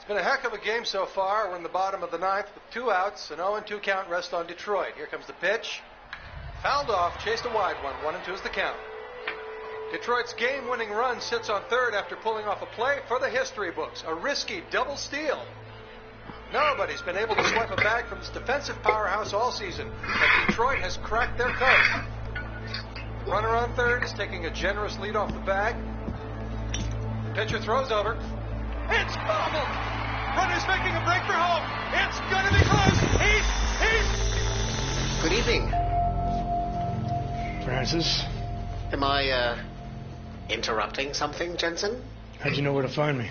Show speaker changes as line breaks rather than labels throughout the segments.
Been a heck of a game so far. We're in the bottom of the ninth with 2 outs, an 0-2 count rest on Detroit. Here comes the pitch. Fouled off, chased a wide one. 1-2 is the count. Detroit's game-winning run sits on third after pulling off a play for the history books. A risky double steal. Nobody's been able to swipe a bag from this defensive powerhouse all season, but Detroit has cracked their code. The runner on third is taking a generous lead off the bag. The pitcher throws over. It's bobbled! Runner's making a break for home. It's gonna be close. He's...
Good evening.
Francis?
Am I, interrupting something, Jensen?
How'd you know where to find me?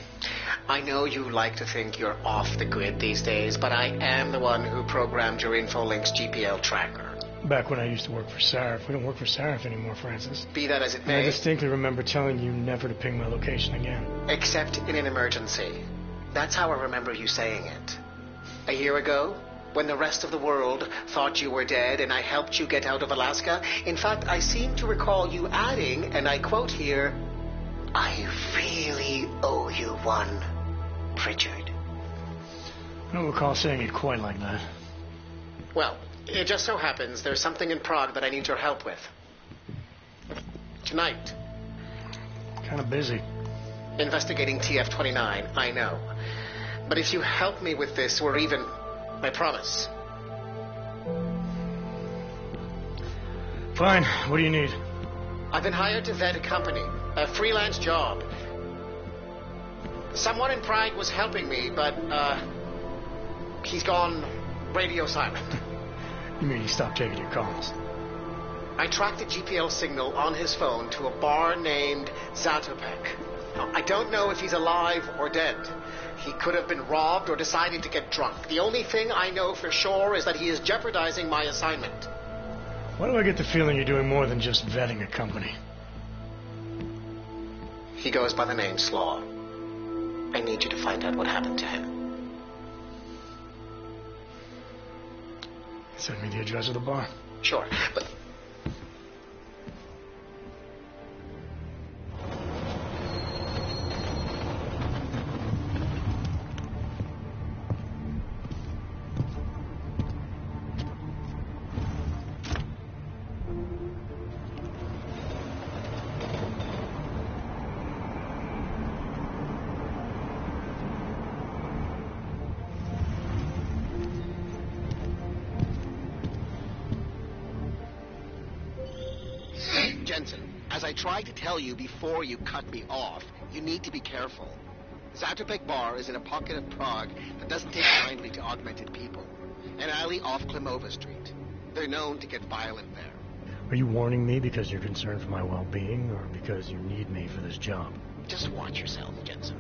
I know you like to think you're off the grid these days, but I am the one who programmed your Infolink's GPL tracker.
Back when I used to work for Sarif. We don't work for Sarif anymore, Francis.
Be that as it
And
may.
I distinctly remember telling you never to ping my location again.
Except in an emergency. That's how I remember you saying it. A year ago, when the rest of the world thought you were dead and I helped you get out of Alaska, in fact, I seem to recall you adding, and I quote here, "I really owe you one, Pritchard."
I don't recall saying it quite like that.
Well, it just so happens there's something in Prague that I need your help with. Tonight.
Kind of busy.
Investigating TF-29, I know. But if you help me with this, we're even. I promise.
Fine. What do you need?
I've been hired to vet a company. A freelance job. Someone in Prague was helping me, but, he's gone radio silent.
You mean he stopped taking your calls?
I tracked a GPL signal on his phone to a bar named Zatopek. Now, I don't know if he's alive or dead. He could have been robbed or decided to get drunk. The only thing I know for sure is that he is jeopardizing my assignment.
Why do I get the feeling you're doing more than just vetting a company?
He goes by the name Slaw. I need you to find out what happened to him.
Send me the address of the bar.
Sure, but... Jensen, as I tried to tell you before you cut me off, you need to be careful. Zatopek Bar is in a pocket of Prague that doesn't take kindly to augmented people. An alley off Klimova Street. They're known to get violent there.
Are you warning me because you're concerned for my well-being, or because you need me for this job?
Just watch yourself, Jensen.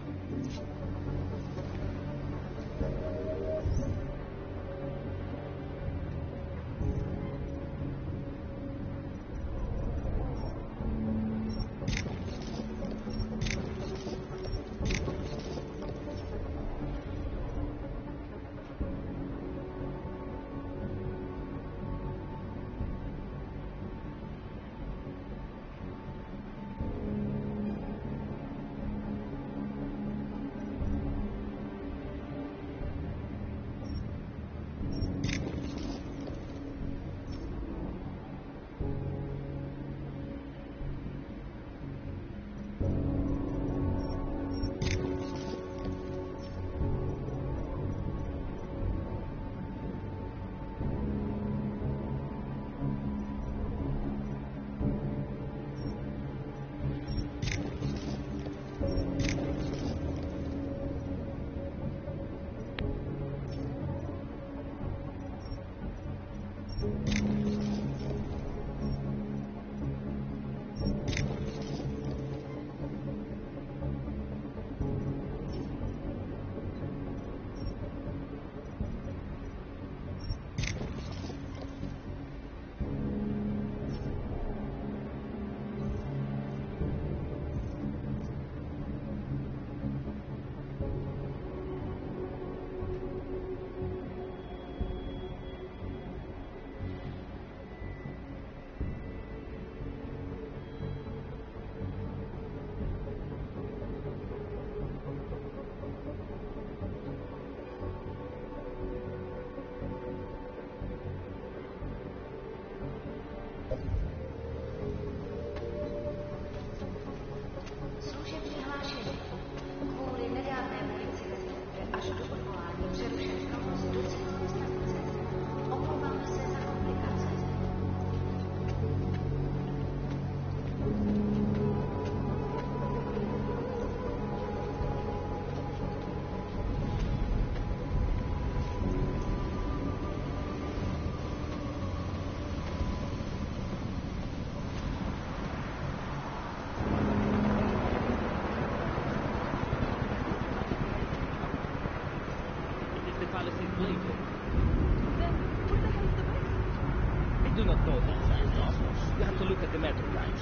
look at the metal lines.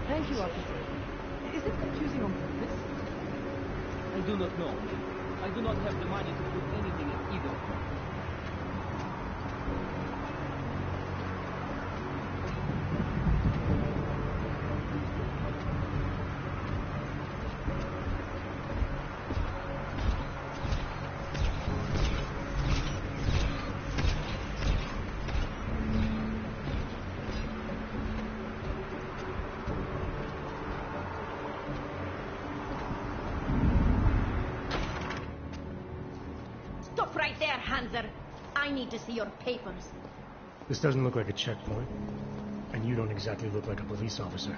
Thank you, officer. Is it confusing on purpose?
I do not know. I do not have the money to put anything in either.
Stop right there, Hanser. I need to see your papers.
This doesn't look like a checkpoint. And you don't exactly look like a police officer.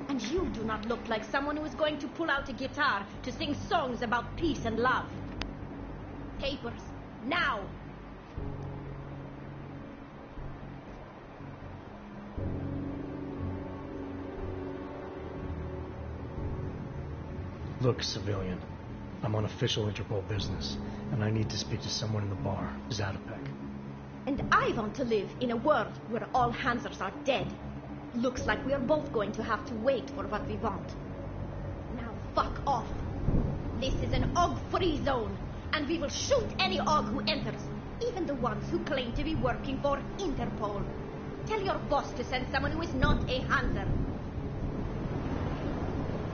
And you do not look like someone who is going to pull out a guitar to sing songs about peace and love. Papers. Now!
Look, civilian. I'm on official Interpol business, and I need to speak to someone in the bar, Zatopek.
And I want to live in a world where all Hansers are dead. Looks like we are both going to have to wait for what we want. Now fuck off. This is an OG-free zone, and we will shoot any OG who enters, even the ones who claim to be working for Interpol. Tell your boss to send someone who is not a Hanser.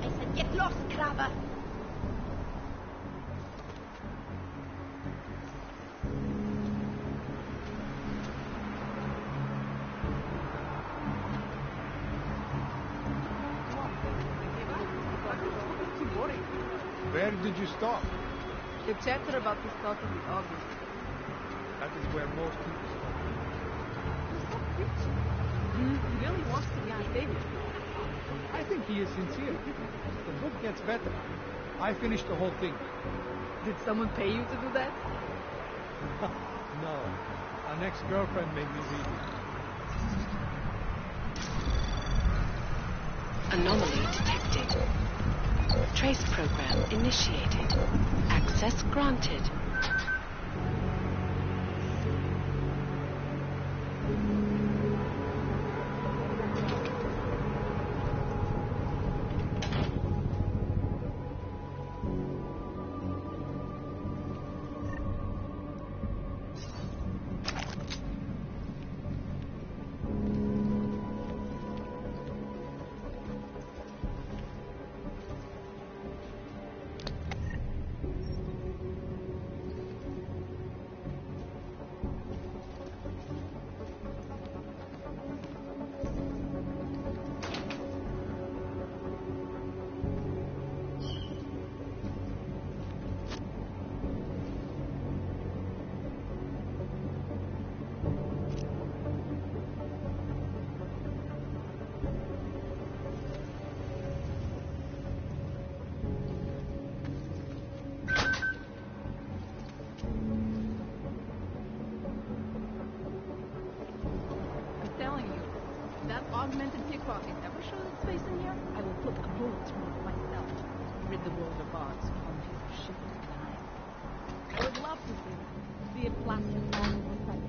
I said get lost, Kraber.
Where did you stop?
The chapter about the start of the August.
That is where most people stop.
Stop preaching. He really wants to be a savior.
I think he is sincere. The book gets better. I finished the whole thing.
Did someone pay you to do that?
No. An ex-girlfriend made me read it.
Anomaly detected. Trace program initiated. Access granted.
Augmented pickpocket ever shows its face in here? I will put a bullet through it myself. Rid the world of odds from his shit and I would love to see it plastered all over the place.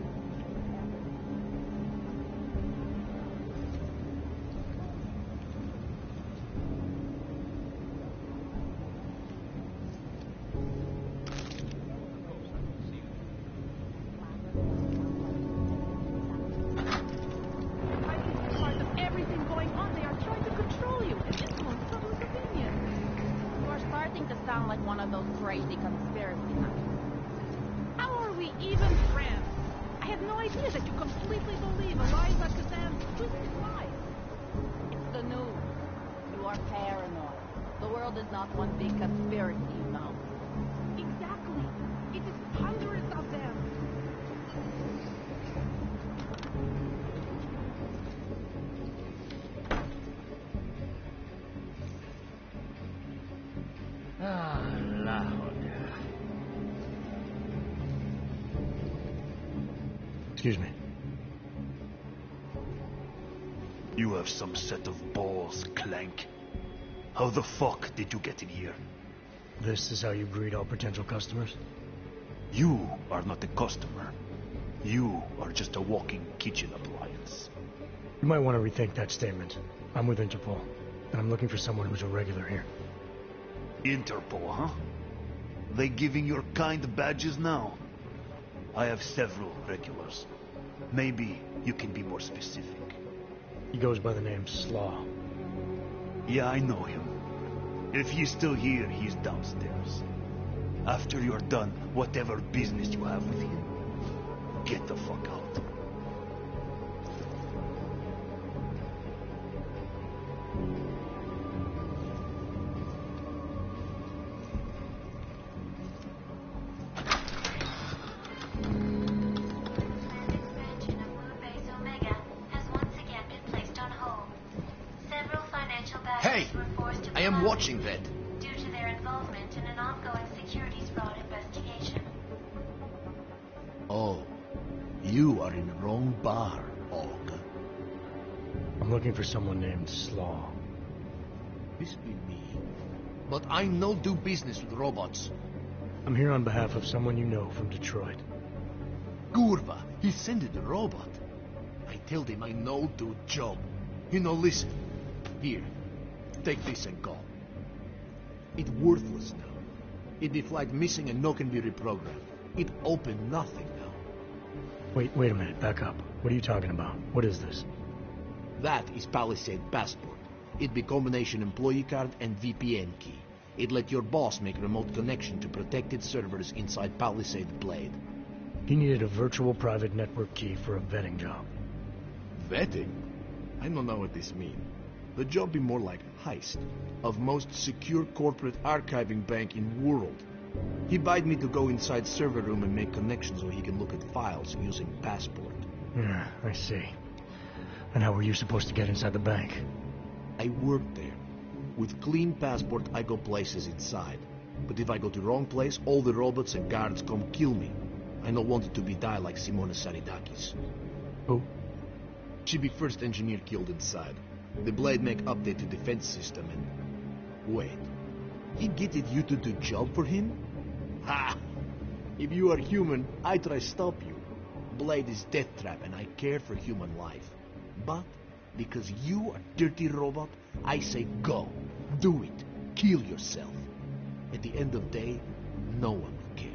Crazy conspiracy nuts. How are we even friends? I had no idea that you completely believe Eliza Kazan's twisted lies. It's the news. You are paranoid. The world is not one big conspiracy, you know. Exactly. It is hundreds of them.
Excuse me.
You have some set of balls, Clank. How the fuck did you get in here?
This is how you greet all potential customers?
You are not a customer. You are just a walking kitchen appliance.
You might want to rethink that statement. I'm with Interpol, and I'm looking for someone who's a regular here.
Interpol, huh? They giving your kind badges now? I have several regulars. Maybe you can be more specific.
He goes by the name Slaw.
Yeah, I know him. If he's still here, he's downstairs. After you're done, whatever business you have with him, get the fuck out.
Hey! I am watching that.
Due to their involvement in an ongoing securities fraud investigation.
Oh, you are in the wrong bar, Olga.
I'm looking for someone named Slaw.
This be me. But I no do business with robots.
I'm here on behalf of someone you know from Detroit.
Kurva, he sent it a robot. I tell him I no do job. You know, listen. Here, take this and go. It worthless now. It be flag missing and no can be reprogrammed. It open nothing now.
Wait a minute, back up. What are you talking about? What is this?
That is Palisade Passport. It be combination employee card and VPN key. It let your boss make remote connection to protected servers inside Palisade Blade.
He needed a virtual private network key for a vetting job.
Vetting? I don't know what this means. The job be more like heist of most secure corporate archiving bank in world. He bid me to go inside server room and make connections so he can look at files using Passport.
Yeah, I see. And how were you supposed to get inside the bank?
I work there. With clean Passport, I go places inside. But if I go to wrong place, all the robots and guards come kill me. I don't want it to be die like Simona Saridakis.
Who?
She be first engineer killed inside. The Blade make update to defense system and... Wait. He get it you to do job for him? Ha! If you are human, I try stop you. Blade is death trap and I care for human life. But, because you are dirty robot, I say go. Do it. Kill yourself. At the end of day, no one will care.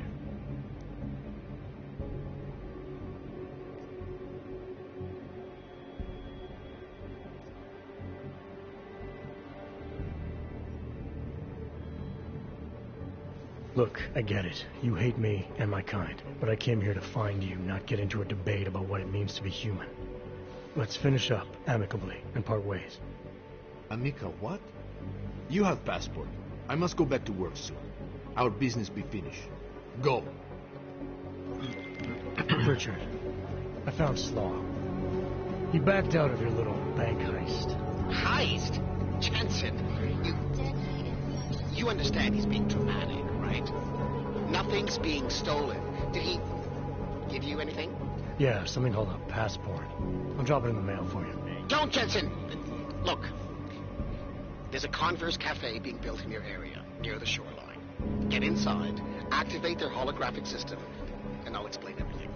Look, I get it. You hate me and my kind. But I came here to find you, not get into a debate about what it means to be human. Let's finish up amicably and part ways.
Amica, what? You have Passport. I must go back to work soon. Our business be finished. Go.
Richard, I found Slaw. He backed out of your little bank heist.
Heist? Jensen, you understand he's being dramatic, right? Nothing's being stolen. Did he give you anything?
Yeah, something called a passport. I'll drop it in the mail for you.
Don't, Jensen! Look, there's a Converse cafe being built in your area, near the shoreline. Get inside, activate their holographic system, and I'll explain everything.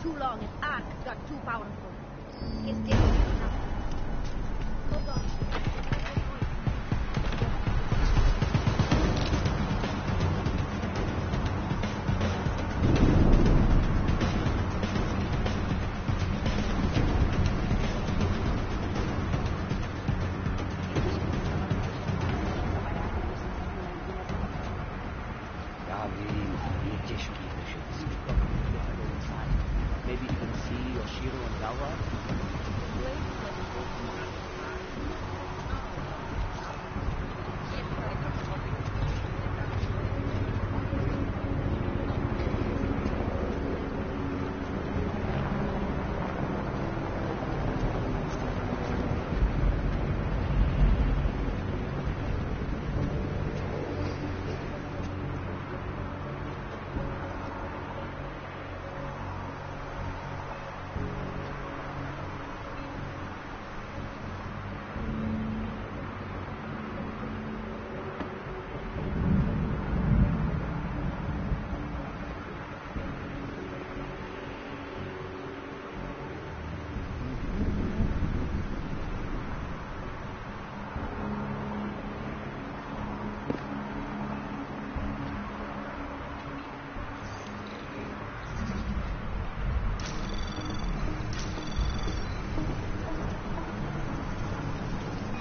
Too long and Ark got too powerful. His day is enough. Hold on.
Maybe you can see Yoshiro and Galva.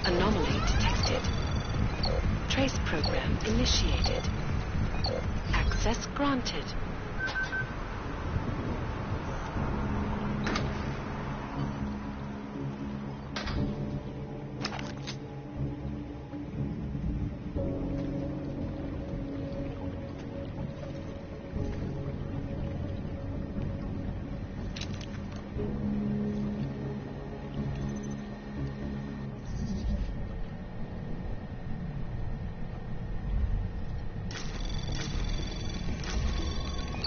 Anomaly detected. Trace program initiated. Access granted.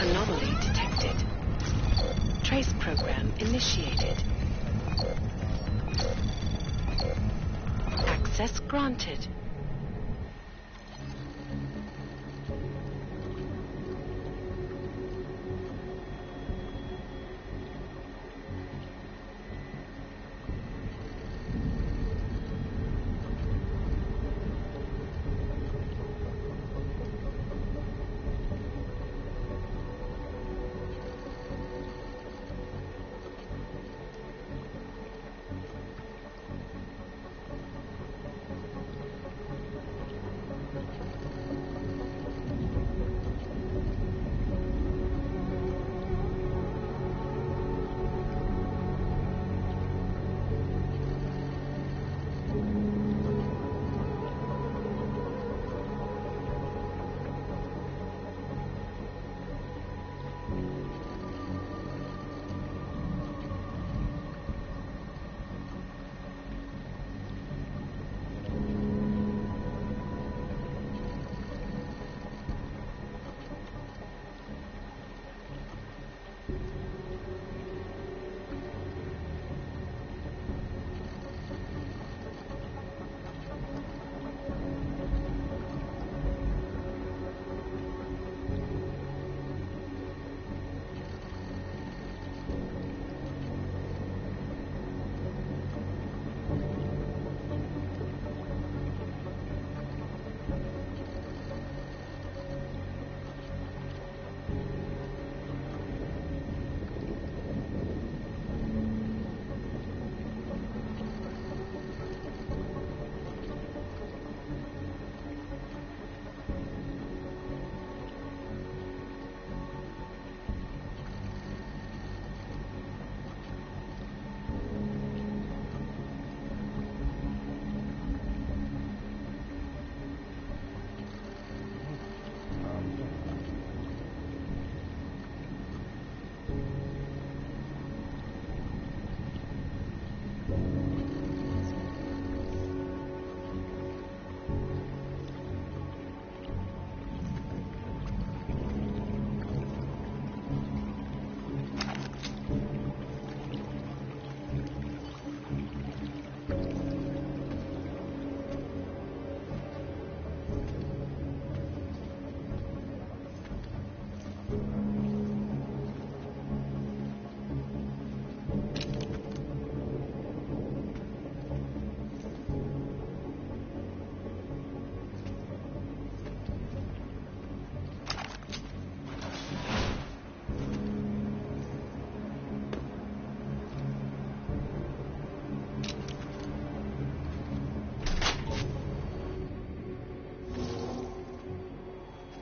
Anomaly detected. Trace program initiated. Access granted.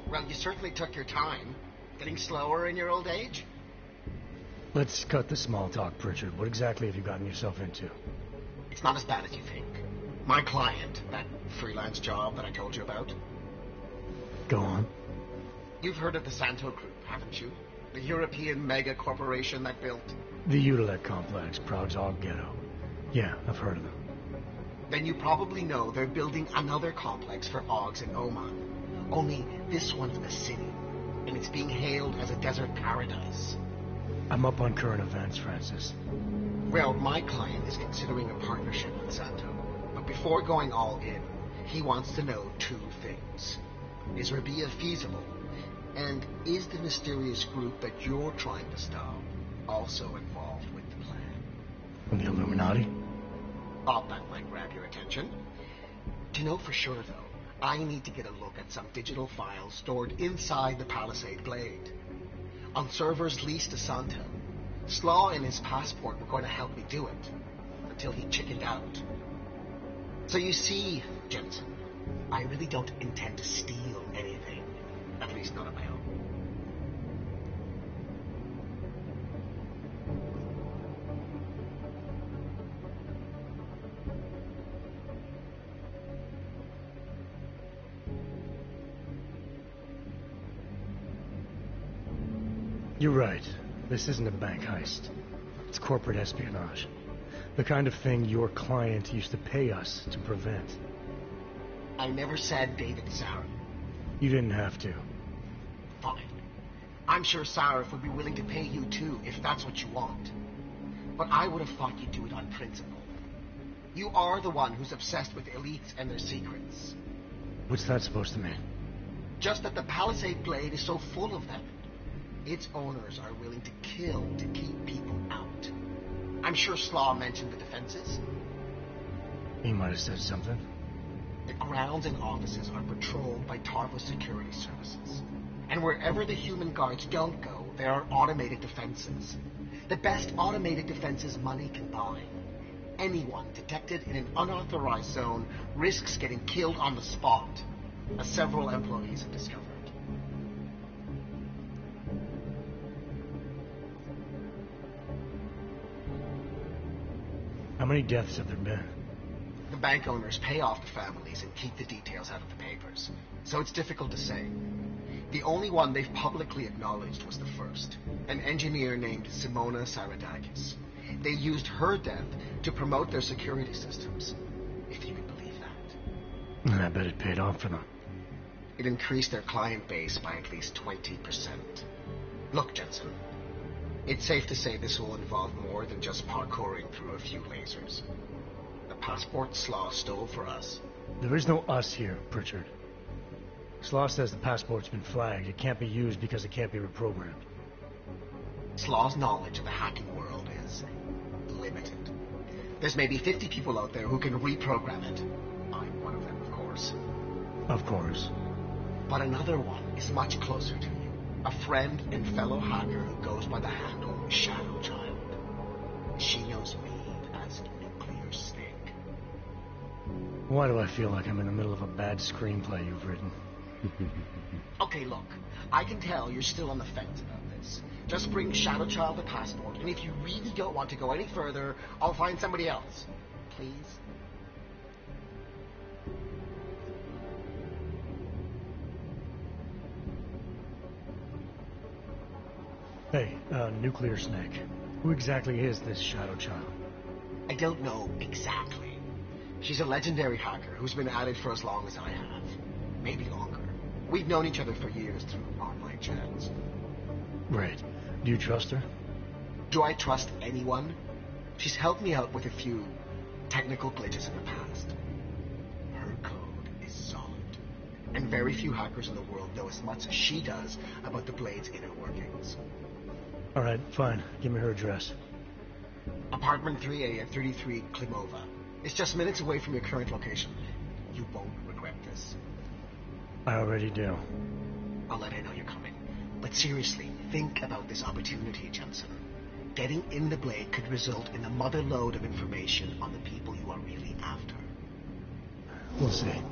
Well, you certainly took your time. Getting slower in your old age?
Let's cut the small talk, Pritchard. What exactly have you gotten yourself into?
It's not as bad as you think. My client, that freelance job that I told you about.
Go on.
You've heard of the Santo Group, haven't you? The European mega corporation that built...
The Utilec complex, Prague's Og ghetto. Yeah, I've heard of them.
Then you probably know they're building another complex for Ogs in Oman. Only this one's a city, and it's being hailed as a desert paradise.
I'm up on current events, Francis.
Well, my client is considering a partnership with Santo. But before going all in, he wants to know two things. Is Rabia feasible? And is the mysterious group that you're trying to stop also involved with the plan?
From the Illuminati?
Thought that might grab your attention. To know for sure, though, I need to get a look at some digital files stored inside the Palisade Blade. On servers leased to Santo. Slaw and his passport were going to help me do it, until he chickened out. So you see, Jensen, I really don't intend to steal anything. At least not of my own.
You're right. This isn't a bank heist. It's corporate espionage. The kind of thing your client used to pay us to prevent.
I never said David Sarif.
You didn't have to.
Fine. I'm sure Sarif would be willing to pay you too, if that's what you want. But I would have thought you'd do it on principle. You are the one who's obsessed with elites and their secrets.
What's that supposed to mean?
Just that the Palisade Blade is so full of them. Its owners are willing to kill to keep people out. I'm sure Slaw mentioned the defenses.
He might have said something.
The grounds and offices are patrolled by Tarva's security services. And wherever the human guards don't go, there are automated defenses. The best automated defenses money can buy. Anyone detected in an unauthorized zone risks getting killed on the spot, as several employees have discovered.
How many deaths have there been?
The bank owners pay off the families and keep the details out of the papers, so it's difficult to say. The only one they've publicly acknowledged was the first, an engineer named Simona Saradakis. They used her death to promote their security systems, if you can believe that.
And I bet it paid off for them.
It increased their client base by at least 20%. Look, Jensen, it's safe to say this will involve more than just parkouring through a few lasers. The passport Slaw stole for us.
There is no us here, Pritchard. Slaw says the passport's been flagged. It can't be used because it can't be reprogrammed.
Slaw's knowledge of the hacking world is limited. There's maybe 50 people out there who can reprogram it. I'm one of them, of course.
Of course.
But another one is much closer to you. A friend and fellow hacker who goes by the handle Shadow Child. She knows Meade as Nuclear Snake.
Why do I feel like I'm in the middle of a bad screenplay you've written?
Okay, look. I can tell you're still on the fence about this. Just bring Shadow Child the passport, and if you really don't want to go any further, I'll find somebody else. Please?
Hey, Nuclear Snake. Who exactly is this Shadow Child?
I don't know exactly. She's a legendary hacker who's been at it for as long as I have. Maybe longer. We've known each other for years through online chats.
Right. Do you trust her?
Do I trust anyone? She's helped me out with a few technical glitches in the past. Her code is solid. And very few hackers in the world know as much as she does about the Blade's inner workings.
Alright, fine. Give me her address.
Apartment 3A at 33 Klimova. It's just minutes away from your current location. You won't regret this.
I already do.
I'll let her know you're coming. But seriously, think about this opportunity, Jensen. Getting in the Blade could result in a mother lode of information on the people you are really after.
We'll see.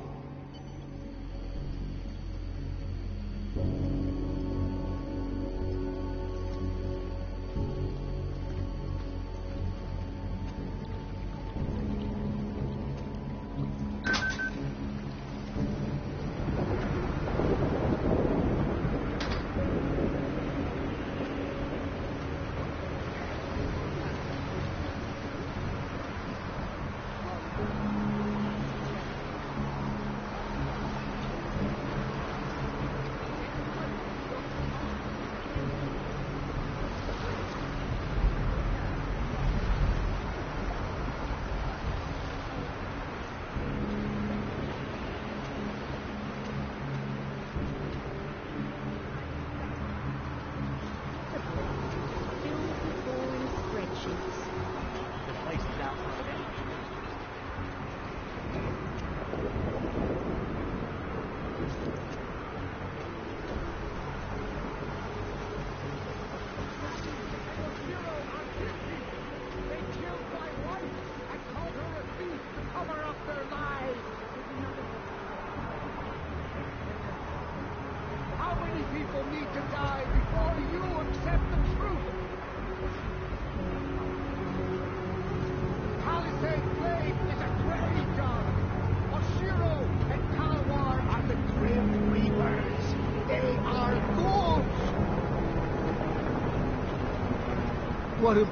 want him.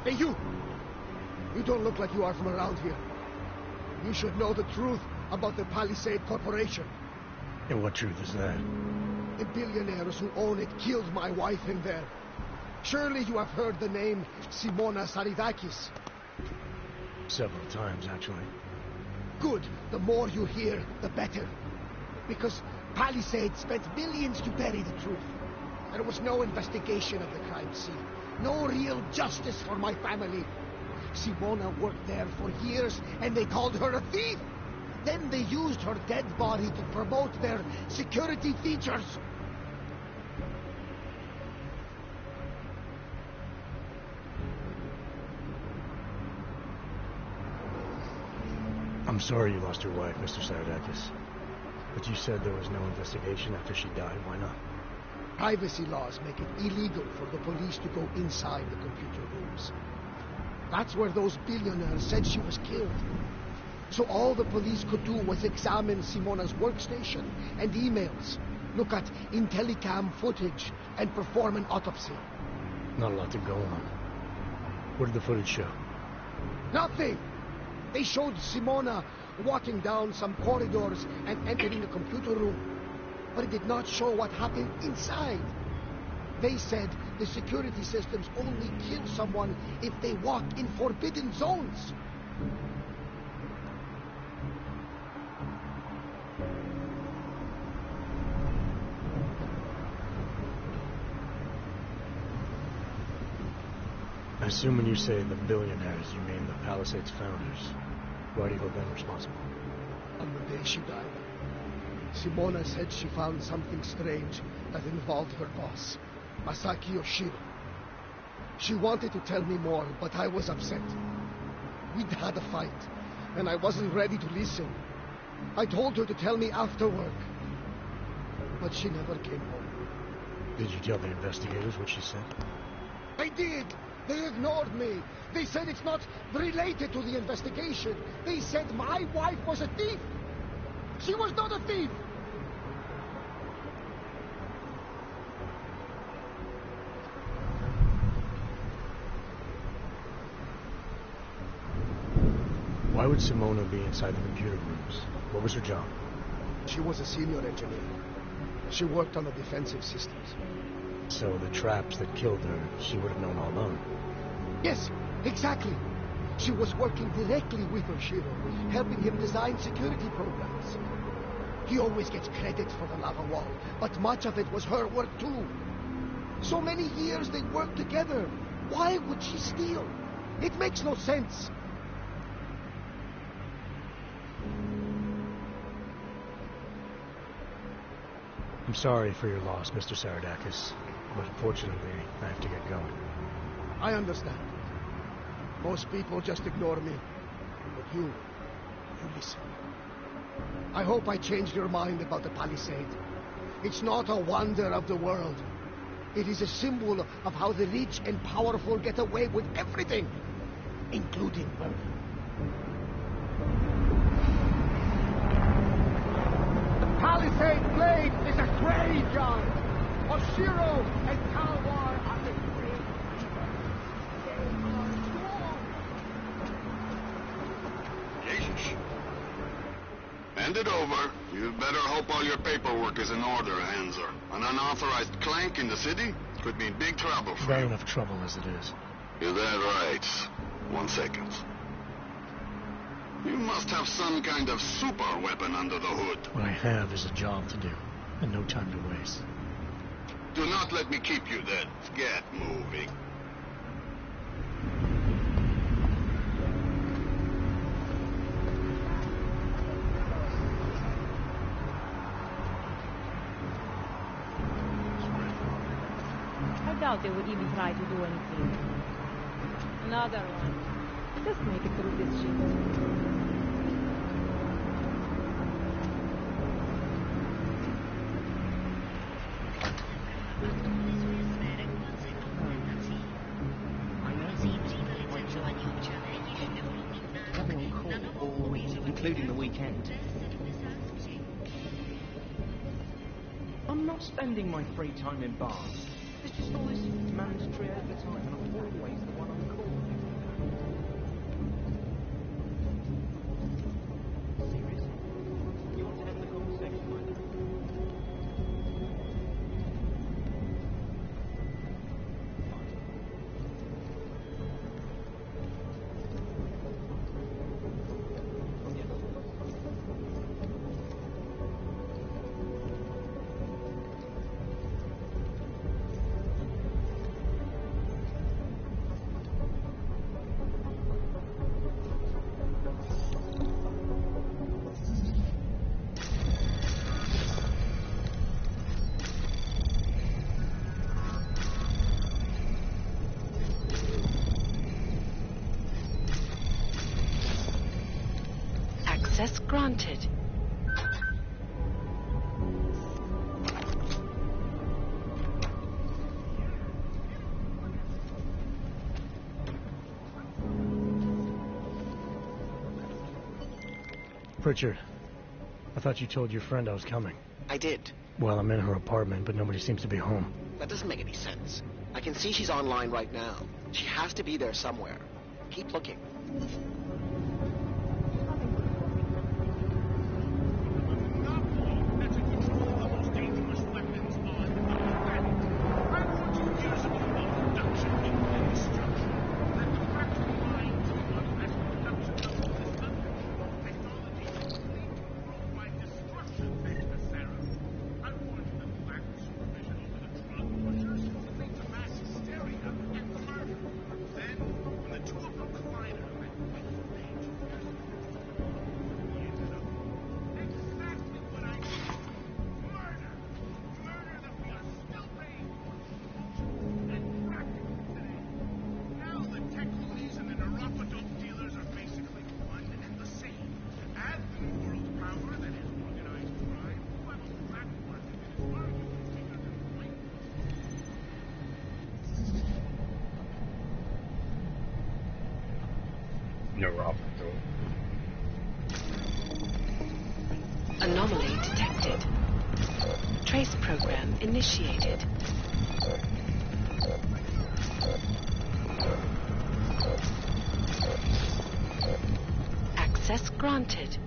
Hey, you! You don't look like you are from around here. You should know the truth about the Palisade Corporation.
And what truth is that?
The billionaires who own it killed my wife in there. Surely you have heard the name Simona Saridakis.
Several times, actually.
Good. The more you hear, the better. Because Palisade spent millions to bury the truth. There was no investigation of the crime scene. No real justice for my family. Simona worked there for years, and they called her a thief. Then they used her dead body to promote their security features.
I'm sorry you lost your wife, Mr. Saradakis. But you said there was no investigation after she died. Why not?
Privacy laws make it illegal for the police to go inside the computer rooms. That's where those billionaires said she was killed. So all the police could do was examine Simona's workstation and emails, look at Intellicam footage, and perform an autopsy.
Not a lot to go on. What did the footage show?
Nothing! They showed Simona walking down some corridors and entering a computer room. But it did not show what happened inside. They said the security systems only kill someone if they walk in forbidden zones.
I assume when you say the billionaires, you mean the Palisades founders. Why do you hold them responsible?
On the day she died, Simona said she found something strange that involved her boss, Masaki Yoshiro. She wanted to tell me more, but I was upset. We'd had a fight, and I wasn't ready to listen. I told her to tell me after work, but she never came home.
Did you tell the investigators what she said?
They did! They ignored me. They said it's not related to the investigation. They said my wife was a thief. She was not a thief.
Why would Simona be inside the computer rooms? What was her job?
She was a senior engineer. She worked on the defensive systems.
So the traps that killed her, she would have known all along.
Yes, exactly. She was working directly with Yoshiro, helping him design security programs. He always gets credit for the lava wall, but much of it was her work too. So many years they worked together. Why would she steal? It makes no sense.
I'm sorry for your loss, Mr. Saradakis, but unfortunately, I have to get going.
I understand. Most people just ignore me. But you listen. I hope I changed your mind about the Palisade. It's not a wonder of the world. It is a symbol of how the rich and powerful get away with everything, including murder. The Palisade Blade is a graveyard. Oshiro and Kalwar are the great leaders. They are strong.
Jesus. Hand it over. You better hope all your paperwork is in order, Hanser. An unauthorized clank in the city could mean big trouble for
Very
you.
enough trouble as it is.
Is that right? 1 second. You must have some kind of super weapon under the hood.
What I have is a job to do, and no time to waste.
Do not let me keep you then. Get moving.
I doubt they would even try to do anything. Another one. Just make it through this shit.
Including the weekend. I'm not spending my free time in bars. There's just all this man's tree at a time, and I'm always the one on call. Serious? You want to end the conversation, my lad?
Access granted.
Pritchard, I thought you told your friend I was coming.
I did.
Well, I'm in her apartment, but nobody seems to be home.
That doesn't make any sense. I can see she's online right now. She has to be there somewhere. Keep looking.
Anomaly detected. Trace program initiated. Access granted.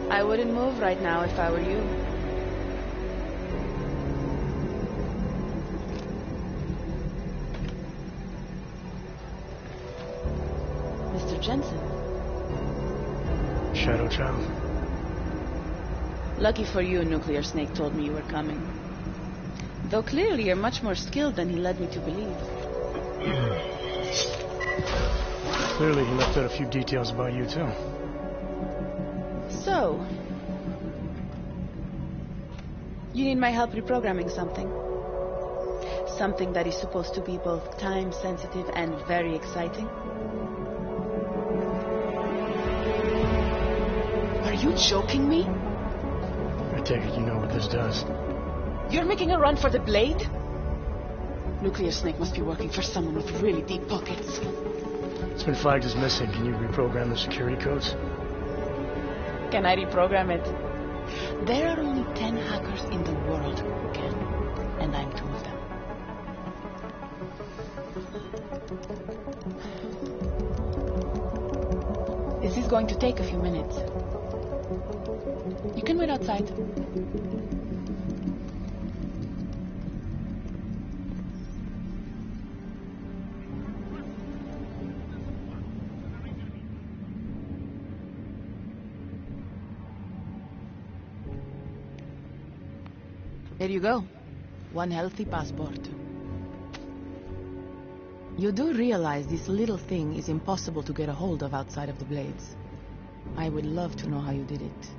I wouldn't move right now if I were you. Mr. Jensen.
Shadow Child.
Lucky for you, Nuclear Snake told me you were coming. Though clearly you're much more skilled than he led me to believe.
Clearly he left out a few details about you, too.
So, you need my help reprogramming something. Something that is supposed to be both time-sensitive and very exciting. Are you joking me?
I take it you know what this does.
You're making a run for the blade? Nuclear Snake must be working for someone with really deep pockets.
It's been flagged as missing. Can you reprogram the security codes?
Can I reprogram it? There are only 10 hackers in the world who can, and I'm 2 of them. This is going to take a few minutes. You can wait outside.
There you go. One healthy passport. You do realize this little thing is impossible to get a hold of outside of the Blades. I would love to know how you did it.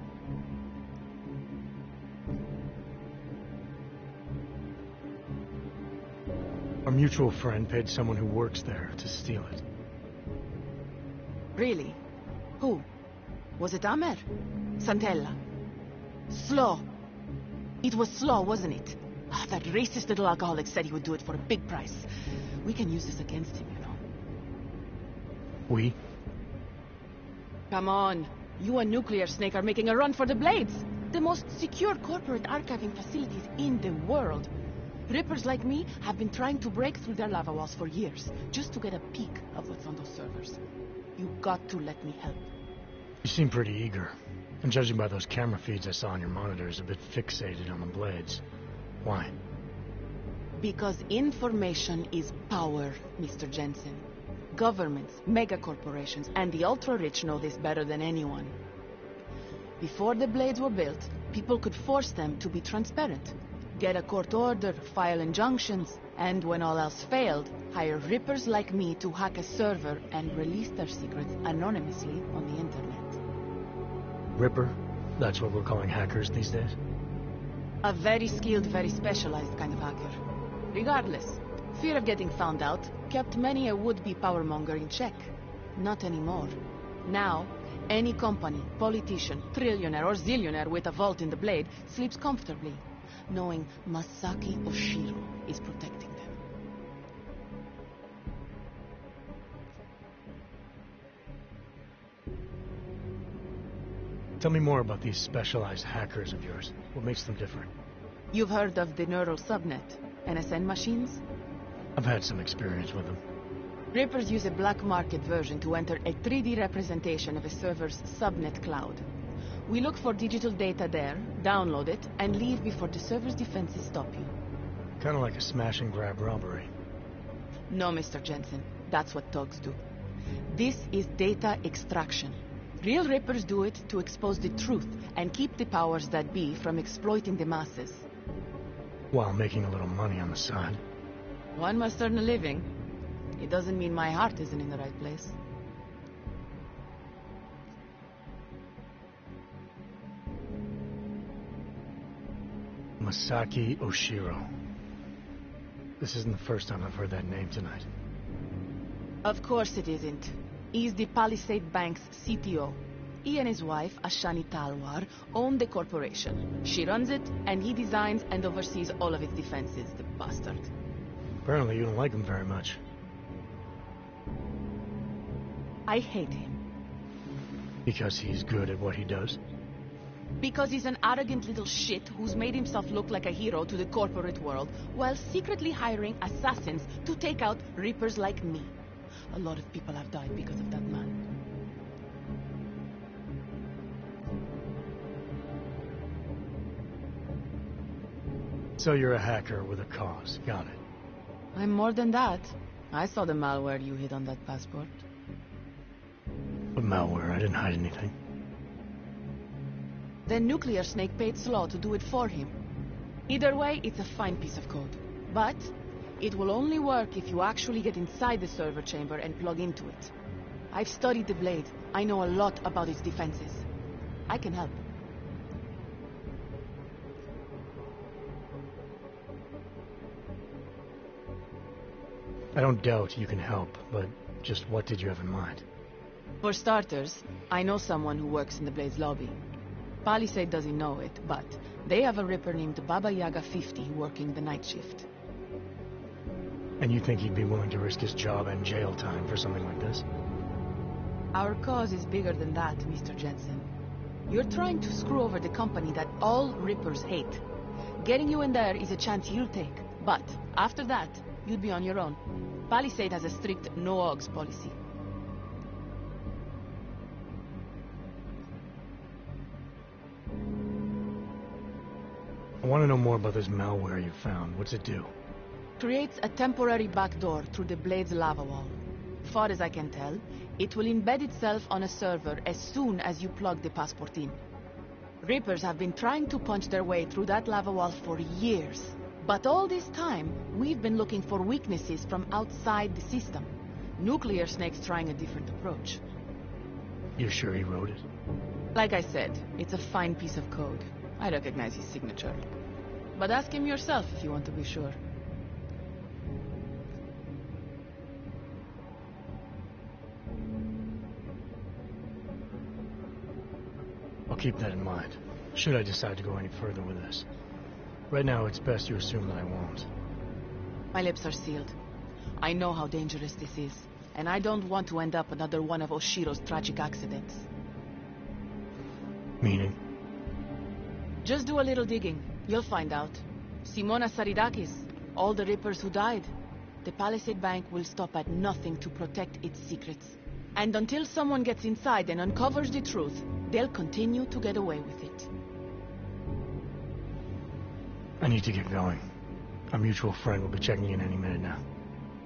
Our mutual friend paid someone who works there to steal it.
Really? Who? Was it Amer? Santella? Slow. It was Slow, wasn't it? Ah, that racist little alcoholic said he would do it for a big price. We can use this against him, you know.
We?
Come on. You and Nuclear Snake are making a run for the Blades. The most secure corporate archiving facilities in the world. Rippers like me have been trying to break through their lava walls for years, just to get a peek of what's on those servers. You got to let me help.
You seem pretty eager. And judging by those camera feeds I saw on your monitors, a bit fixated on the Blades. Why?
Because information is power, Mr. Jensen. Governments, megacorporations, and the ultra-rich know this better than anyone. Before the Blades were built, people could force them to be transparent. Get a court order, file injunctions, and when all else failed, hire rippers like me to hack a server and release their secrets anonymously on the internet.
Ripper? That's what we're calling hackers these days?
A very skilled, very specialized kind of hacker. Regardless, fear of getting found out kept many a would-be powermonger in check. Not anymore. Now, any company, politician, trillionaire or zillionaire with a vault in the Blade sleeps comfortably, knowing Masaki Oshiro is protecting them.
Tell me more about these specialized hackers of yours. What makes them different?
You've heard of the neural subnet, NSN machines?
I've had some experience with them.
Rippers use a black market version to enter a 3D representation of a server's subnet cloud. We look for digital data there, download it, and leave before the server's defenses stop you.
Kind of like a smash and grab robbery.
No, Mr. Jensen. That's what thugs do. This is data extraction. Real Rippers do it to expose the truth and keep the powers that be from exploiting the masses.
While making a little money on the side.
One must earn a living. It doesn't mean my heart isn't in the right place.
Masaki Oshiro. This isn't the first time I've heard that name tonight.
Of course it isn't. He's the Palisade Bank's CTO. He and his wife, Ashani Talwar, own the corporation. She runs it, and he designs and oversees all of its defenses, the bastard.
Apparently you don't like him very much.
I hate him.
Because he's good at what he does?
Because he's an arrogant little shit who's made himself look like a hero to the corporate world, while secretly hiring assassins to take out Rippers like me. A lot of people have died because of that man.
So you're a hacker with a cause. Got it.
I'm more than that. I saw the malware you hid on that passport.
What malware? I didn't hide anything.
The Nuclear Snake paid Slaw to do it for him. Either way, it's a fine piece of code. But it will only work if you actually get inside the server chamber and plug into it. I've studied the Blade. I know a lot about its defenses. I can help.
I don't doubt you can help, but just what did you have in mind?
For starters, I know someone who works in the Blade's lobby. Palisade doesn't know it, but they have a Ripper named Baba Yaga 50 working the night shift.
And you think he'd be willing to risk his job and jail time for something like this?
Our cause is bigger than that, Mr. Jensen. You're trying to screw over the company that all Rippers hate. Getting you in there is a chance you'll take, but after that, you'd be on your own. Palisade has a strict no-ogs policy.
I want to know more about this malware you found. What's it do?
Creates a temporary backdoor through the Blade's lava wall. Far as I can tell, it will embed itself on a server as soon as you plug the passport in. Reapers have been trying to punch their way through that lava wall for years. But all this time, we've been looking for weaknesses from outside the system. Nuclear Snake's trying a different approach.
You're sure he wrote it?
Like I said, it's a fine piece of code. I recognize his signature. But ask him yourself if you want to be sure.
I'll keep that in mind, should I decide to go any further with this. Right now, it's best you assume that I won't.
My lips are sealed. I know how dangerous this is, and I don't want to end up another one of Oshiro's tragic accidents.
Meaning?
Just do a little digging. You'll find out. Simona Saridakis, all the Rippers who died. The Palisade Bank will stop at nothing to protect its secrets. And until someone gets inside and uncovers the truth, they'll continue to get away with it.
I need to get going. Our mutual friend will be checking in any minute now.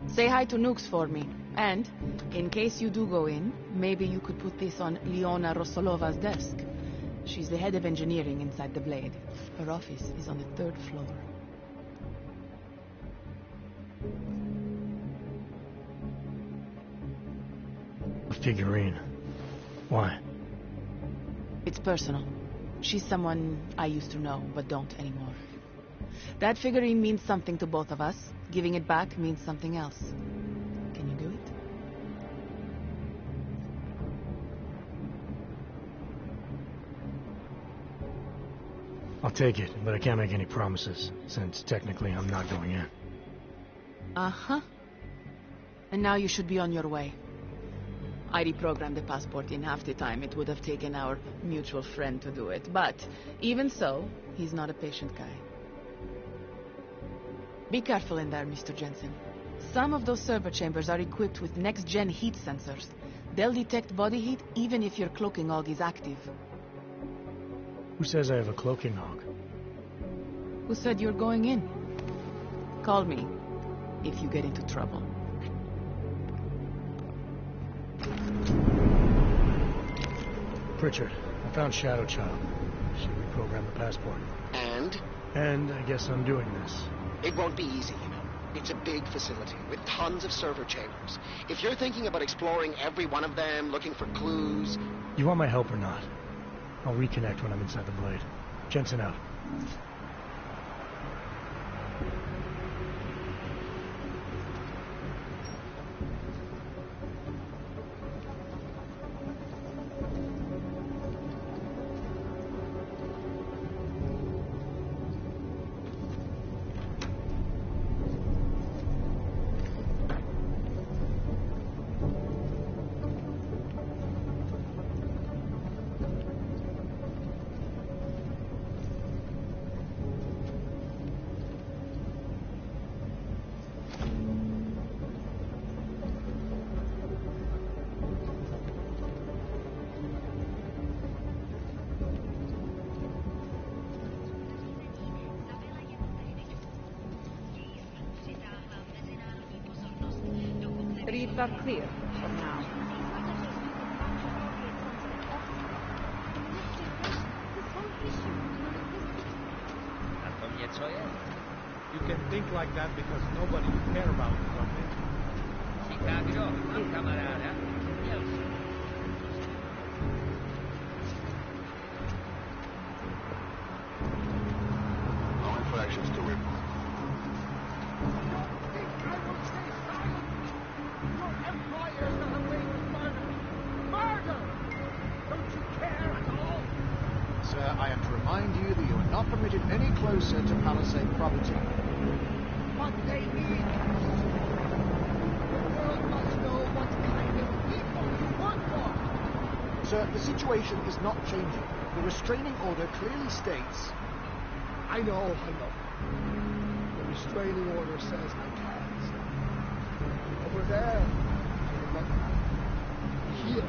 Say hi to Nukes for me. And, in case you do go in, maybe you could put this on Leona Rosolova's desk. She's the head of engineering inside the Blade. Her office is on the 3rd floor.
A figurine. Why?
It's personal. She's someone I used to know, but don't anymore. That figurine means something to both of us. Giving it back means something else. Can you do it?
I'll take it, but I can't make any promises, since technically I'm not going in.
Uh-huh. And now you should be on your way. I reprogrammed the passport in half the time it would have taken our mutual friend to do it, but even so, he's not a patient guy. Be careful in there, Mr. Jensen. Some of those server chambers are equipped with next-gen heat sensors. They'll detect body heat even if your cloaking hog is active.
Who says I have a cloaking hog?
Who said you're going in? Call me if you get into trouble.
Pritchard, I found Shadow Child. She reprogrammed the passport.
And?
And I guess I'm doing this.
It won't be easy, you know. It's a big facility with tons of server chambers. If you're thinking about exploring every one of them, looking for clues...
You want my help or not? I'll reconnect when I'm inside the Blade. Jensen out.
Streets are clear for now.
You can think like that because nobody you care about is on it.
Si capirò, camarada.
No infractions to report.
Sir, I am to remind you that you are not permitted any closer to Palisade property.
What they need. The world must know what kind of people you work for.
Sir, the situation is not changing. The restraining order clearly states...
I know. The restraining order says I can't. Over there. But here.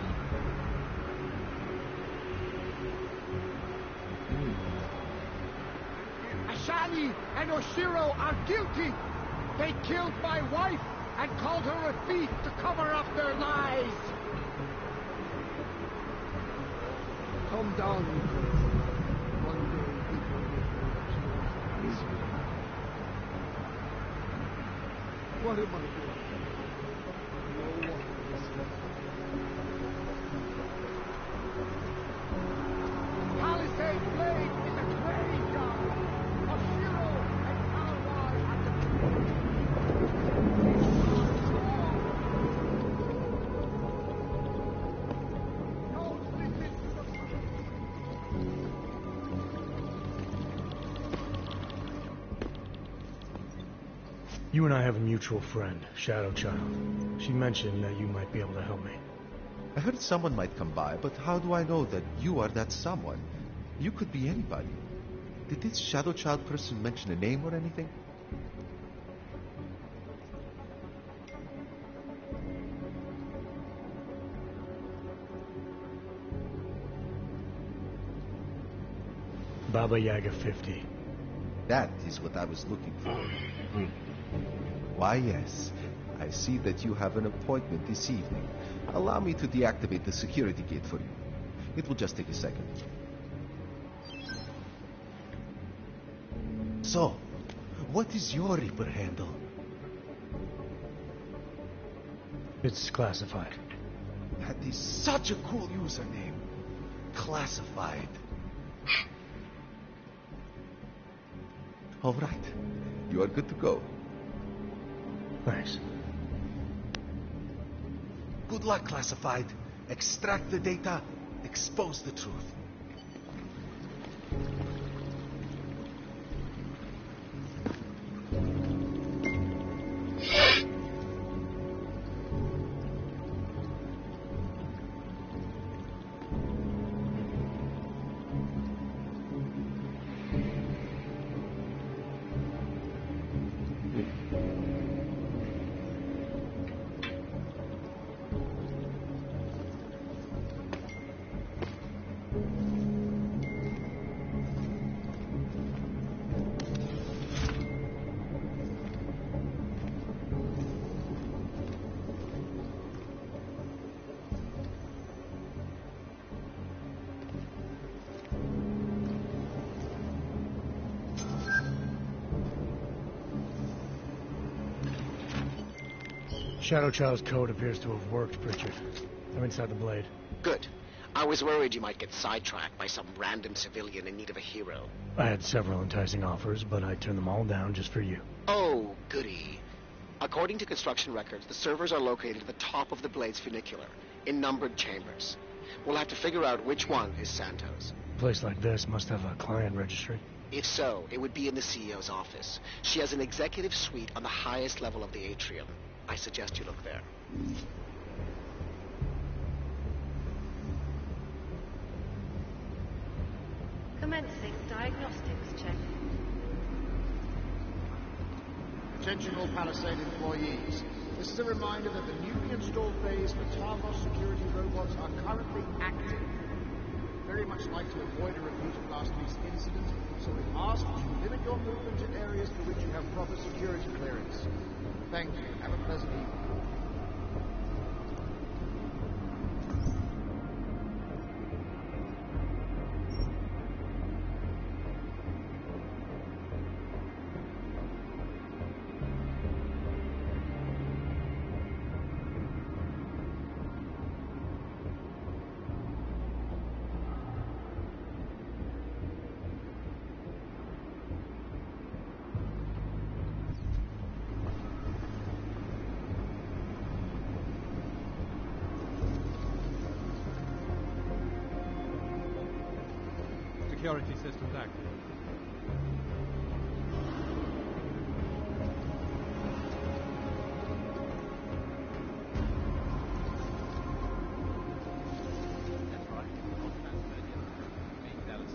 Ashani and Oshiro are guilty. They killed my wife and called her a thief to cover up their lies. Come down,
What am I doing? No one listens. Palisade Blade is a graveyard. Oshiro and Kalawai at the
You and I have a mutual friend, Shadow Child. She mentioned that you might be able to help me.
I heard someone might come by, but how do I know that you are that someone? You could be anybody. Did this Shadow Child person mention a name or anything?
Baba Yaga 50.
That is what I was looking for. Why, yes. I see that you have an appointment this evening. Allow me to deactivate the security gate for you. It will just take a second. So, what is your Reaper handle?
It's classified.
That is such a cool username. Classified. All right. You are good to go.
Thanks.
Good luck, Classified. Extract the data, expose the truth.
Shadow Child's code appears to have worked, Pritchard. I'm inside the Blade.
Good. I was worried you might get sidetracked by some random civilian in need of a hero.
I had several enticing offers, but I turned them all down just for you.
Oh, goody. According to construction records, the servers are located at the top of the Blade's funicular, in numbered chambers. We'll have to figure out which one is Santos.
A place like this must have a client registry.
If so, it would be in the CEO's office. She has an executive suite on the highest level of the atrium. I suggest you look there.
Commencing diagnostics check.
Attention all Palisade employees. This is a reminder that the newly installed bays for Targos security robots are currently active. We'd very much like to avoid a repeat of last week's incident, so we ask that you limit your movement to areas for which you have proper security clearance. Thank you. Have a pleasant evening.
Security systems active.
That's right. Not transferred yet. Meet Dallas.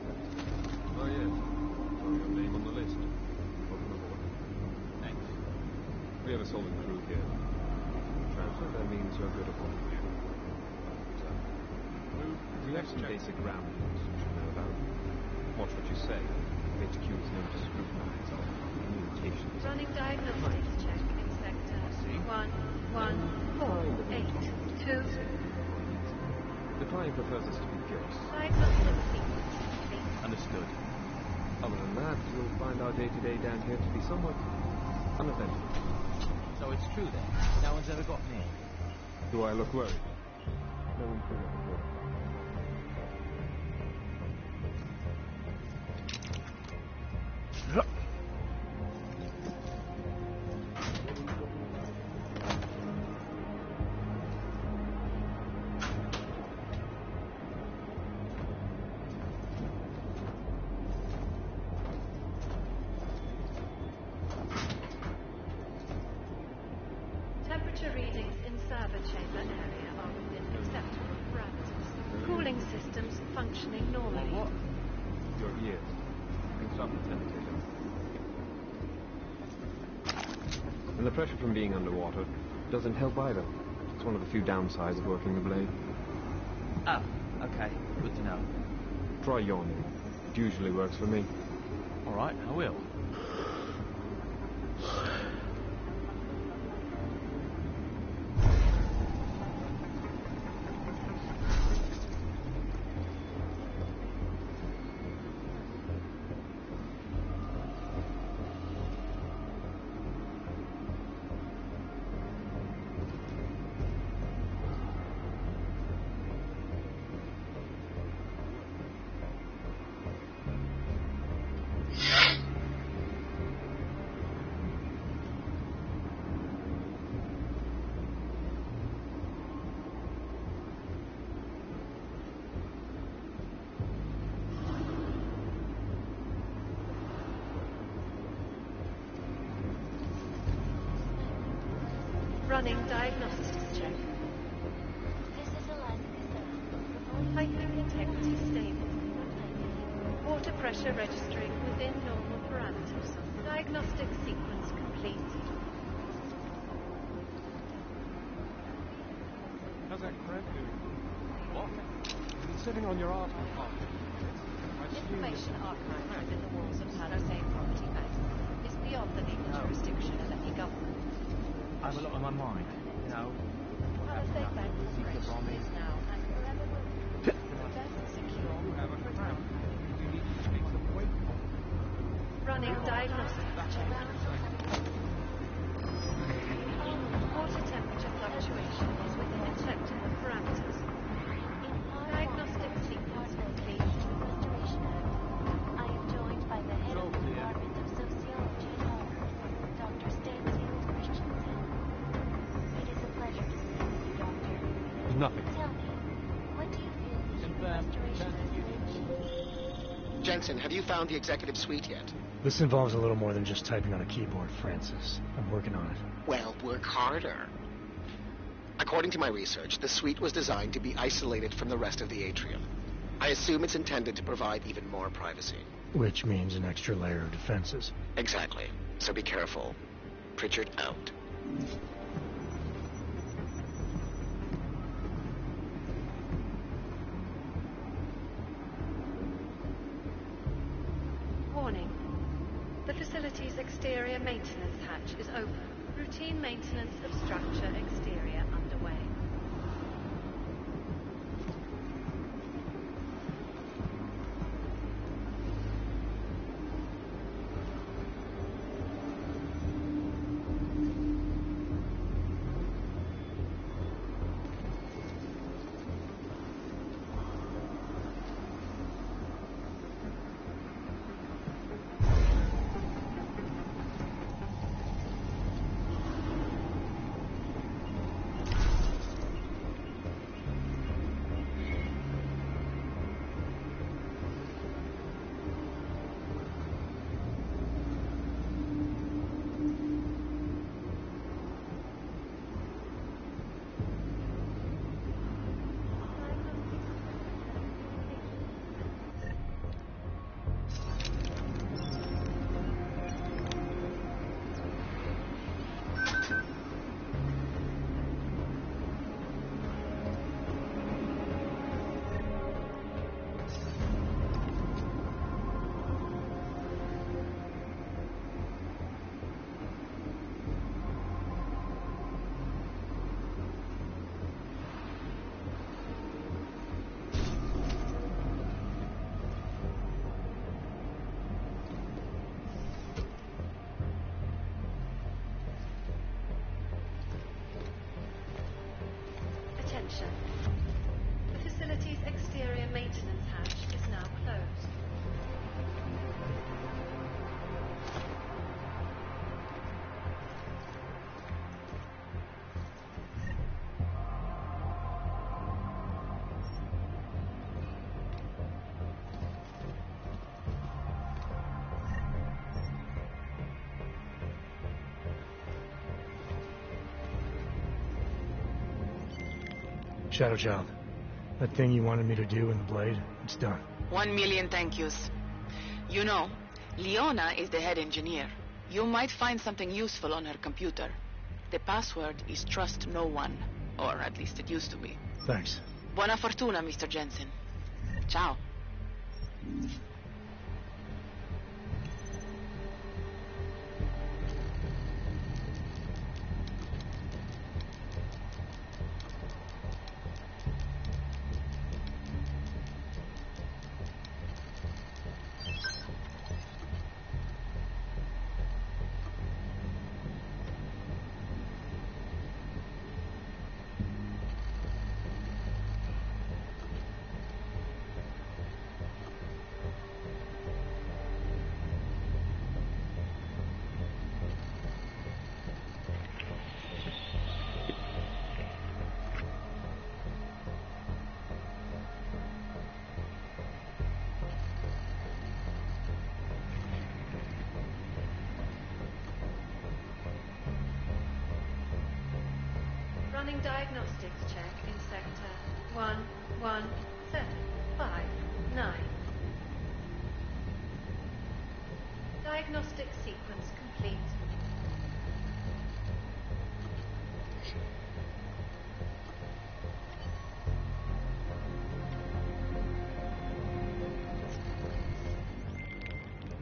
Oh, yes. Oh, your name on the list. Welcome aboard. Thanks. We have a solid crew here. Transfer, that means you're good at what you do. We have some basic ground rules you should know about. Watch what you say. HQ is known to scrutinize our communications.
Running diagnostics check in sector 1148.
The client prefers us to be curious.
Diagnostic sequence, please.
Understood. Other than that, you'll find our day-to-day down here to be somewhat uneventful.
So it's true then. No one's ever got me.
Do I look worried? No one's been ever before.
Temperature readings in server chamber area are within acceptable parameters. Cooling systems functioning normally.
What? Your ears. Construction temperature. And the pressure from being underwater doesn't help either. It's one of the few downsides of working the blade.
Oh, okay. Good to know.
Try yawning. It usually works for me.
Alright, I will.
Running diagnostics check.
This is Alaska, sir.
Piping integrity stable. Water pressure registering within normal parameters. Diagnostic sequence complete.
How's that crab doing? What? He's sitting on your archive.
Information archived within the walls of Palisade Property Base is beyond the legal jurisdiction of any government.
I have a lot on my mind, you know.
Palisade Bank Corporation is now and forever will be the best secure protected.
You need to speak the way.
Running diagnostic check. Water temperature fluctuation is within acceptable parameters. Diagnostic sequence complete.
I am joined by the head of the Department of Sociology and Law, Dr. Stanfield Christensen. It is a pleasure to speak with you, Doctor.
Nothing.
Tell me, what do you feel the human restoration is?
Jensen, have you found the executive suite yet?
This involves a little more than just typing on a keyboard, Francis. I'm working on it.
Well, work harder. According to my research, the suite was designed to be isolated from the rest of the atrium. I assume it's intended to provide even more privacy.
Which means an extra layer of defenses.
Exactly. So be careful. Pritchard out.
Warning. The facility's exterior maintenance hatch is open. Routine maintenance of structure exterior underway.
Shadow Child, that thing you wanted me to do in the Blade, it's done.
1 million thank yous. You know, Leona is the head engineer. You might find something useful on her computer. The password is trust no one, or at least it used to be.
Thanks.
Buona fortuna, Mr. Jensen. Ciao.
Running diagnostics check in sector 11759. Diagnostic sequence complete.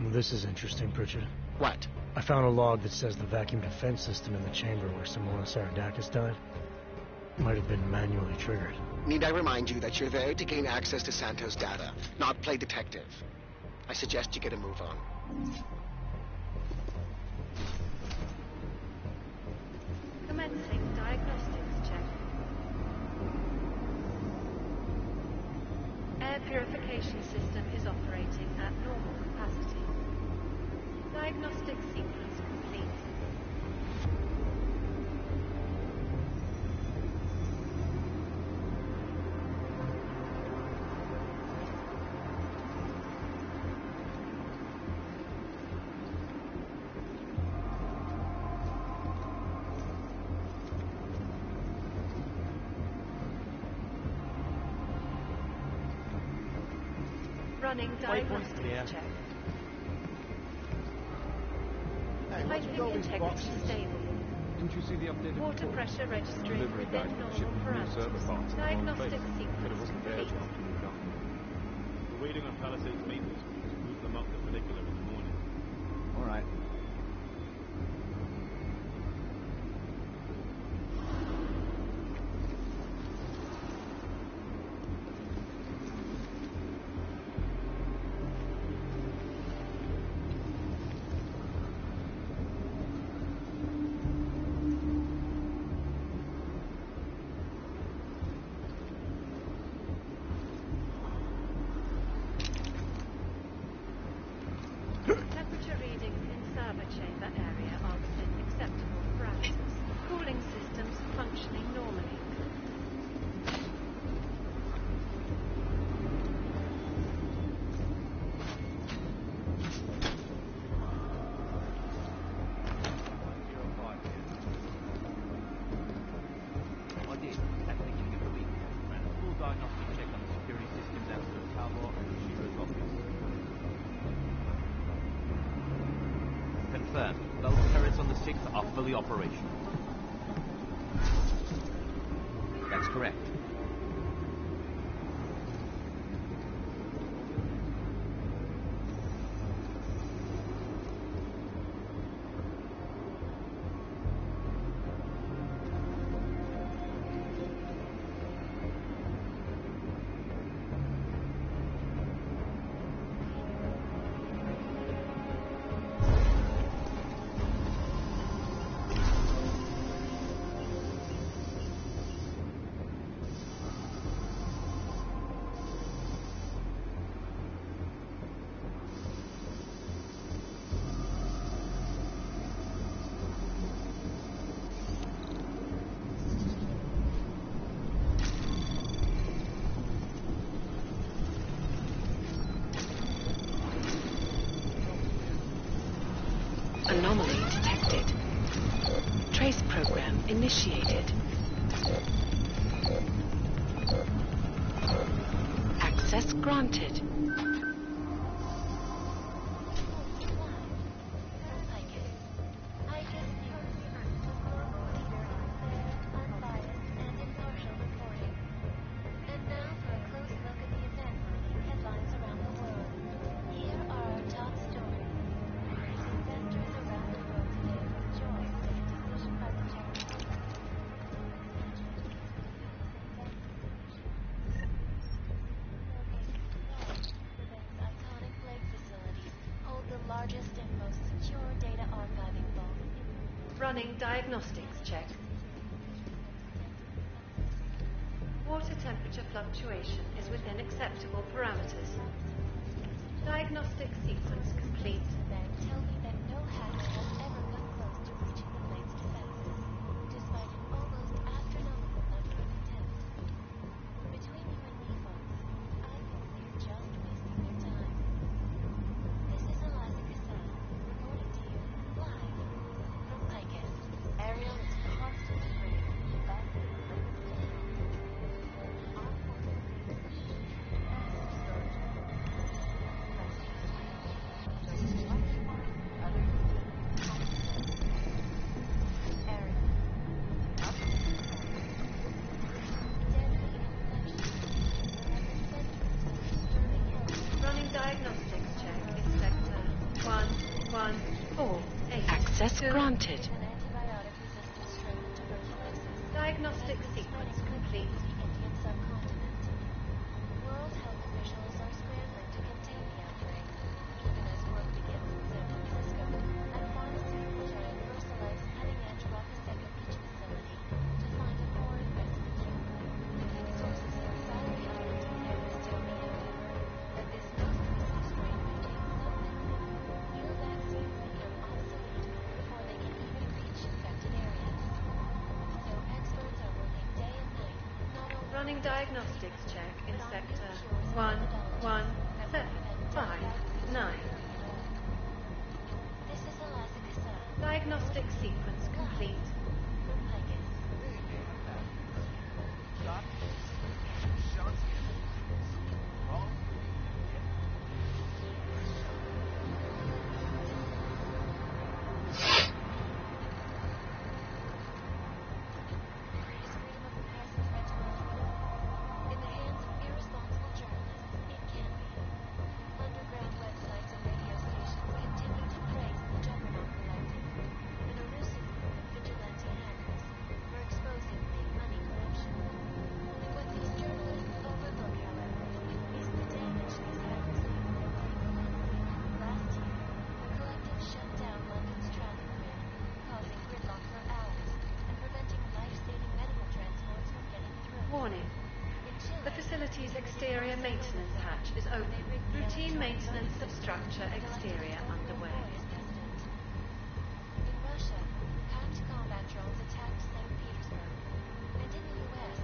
Well, this is interesting, Pritchard.
What?
I found a log that says the vacuum defense system in the chamber where Simona Saradakis died might have been manually triggered.
Need I remind you that you're there to gain access to Santos' data, not play detective? I suggest you get a move on.
Commencing diagnostics check. Air purification system is operating at normal capacity. Diagnostic sequence complete. Running diagnostics check. Piping integrity stable.
Didn't you see the updated
Water
report?
pressure registering
Delivery
within
guide for
normal
shipping new server
parameters.
parts in the wrong
Diagnostic
place. Said it
sequence
wasn't there
complete.
to afternoon company.
We're waiting on Palisades maintenance crews to move them up the funicular in the morning.
All right.
Temperature readings in server chamber area are within acceptable parameters. Cooling systems functioning normally.
I did, at the beginning of the week. Ran a full diagnostic check on the security systems out of Talbot and Shira's office. Confirmed. Both turrets on the 6th are fully operational. That's correct.
Anomaly detected. Trace program initiated. granted.
Largest and most secure data archiving vault. Running diagnostics check. Water temperature fluctuation is within acceptable parameters. Diagnostic sequence complete. Then tell me that no hacker has ever come close to reaching the blade's defenses, despite an almost astronomical number of attempts. Between you and me, folks, I think they're just wasting their time. This is Eliza Cassell, reporting to you live from Picus. Ariel is constantly ready back in the Running diagnostics check is sector 1148.
Access granted.
Diagnostic sequence complete. Indian subcontinent. World health officials are scrambling to contain the outbreak, even as work begins in San Francisco at pharmaceuticals giant VersaLife's cutting-edge Rockaseka Beach facility to find a more aggressive cure. Sources say Sally Howard theorists tell me, however, that this most recent strain may make some medicines, new vaccines become obsolete before they can even reach infected areas. So experts are working day and night, not only running diagnostics check in sector 1179. This is Eliza Cassell. Diagnostic sequence complete. From Picus. In the hands of irresponsible journalists, it can be. Underground websites and radio stations continue to praise the Juggernaut Collective, an elusive group of vigilante hackers, for exposing big money corruption. What these journalists overlook, however, is the damage these hackers leave in their wake. Last year, the collective shut down London's transit grid, causing gridlock for hours and preventing life-saving medical transports from getting through. Warning. The facility's exterior maintenance hatch is open. Routine maintenance of structure exterior underway. In Russia, hacked combat drones attacked St. Petersburg. And in the U.S.,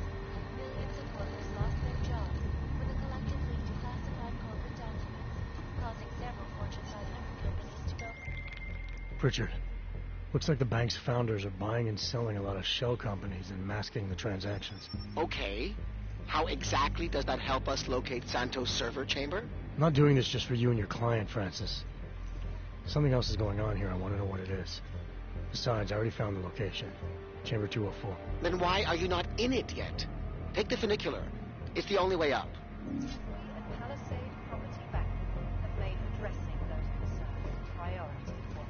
millions of workers lost their jobs when the collective leaked classified corporate documents, causing several Fortune 500 companies to go.
Pritchard, looks like the bank's founders are buying and selling a lot of shell companies and masking the transactions.
Okay. How exactly does that help us locate Santos' server chamber?
I'm not doing this just for you and your client, Francis. Something else is going on here. I want to know what it is. Besides, I already found the location. Chamber 204.
Then why are you not in it yet? Take the funicular. It's the only way up.
We at Palisade Property Bank have made addressing those concerns a priority for us.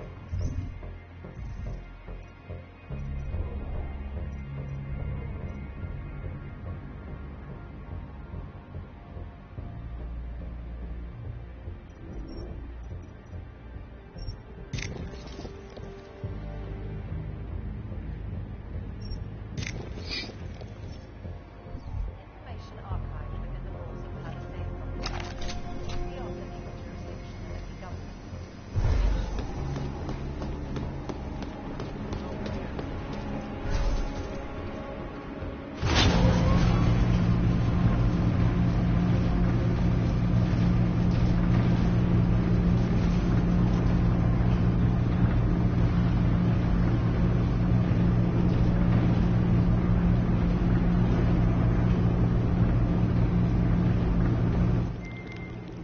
Information archived within the walls of Palisade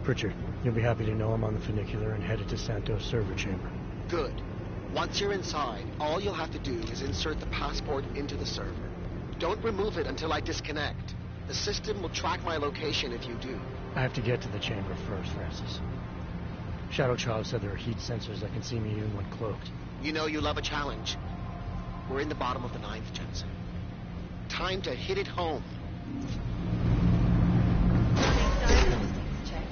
Pritchard, you'll be happy to know I'm on the funicular and headed to Santos server chamber.
Good. Once you're inside, all you'll have to do is insert the passport into the server. Don't remove it until I disconnect. The system will track my location if you do.
I have to get to the chamber first, Francis. Shadow Child said there are heat sensors that can see me even when cloaked.
You know you love a challenge. We're in the bottom of the 9th, Jensen. Time to hit it home.
Diagnostics check.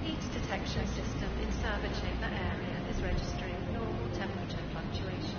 Heat detection system in server chamber area is registering normal temperature fluctuations.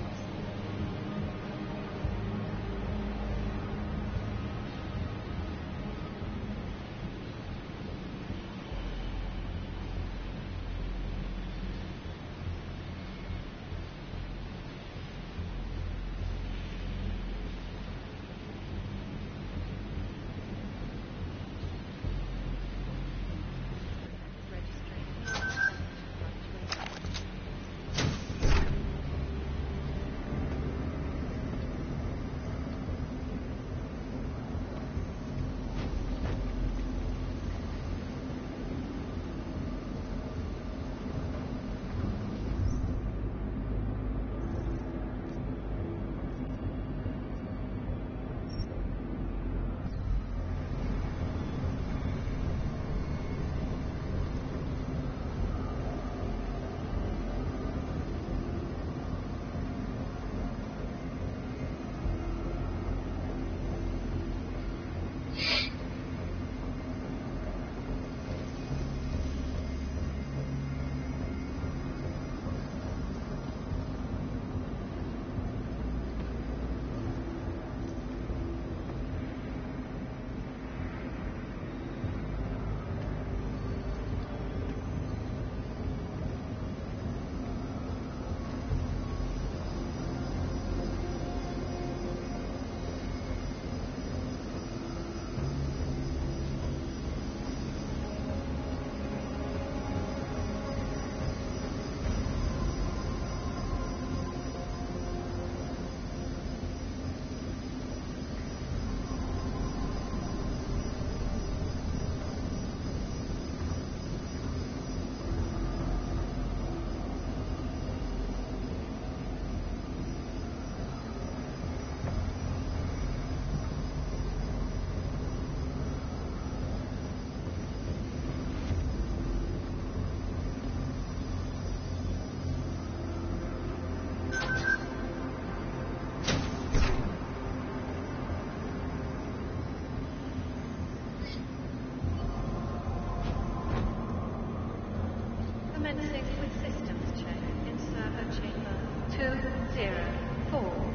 Commencing with systems check in server chamber 204.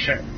Sure.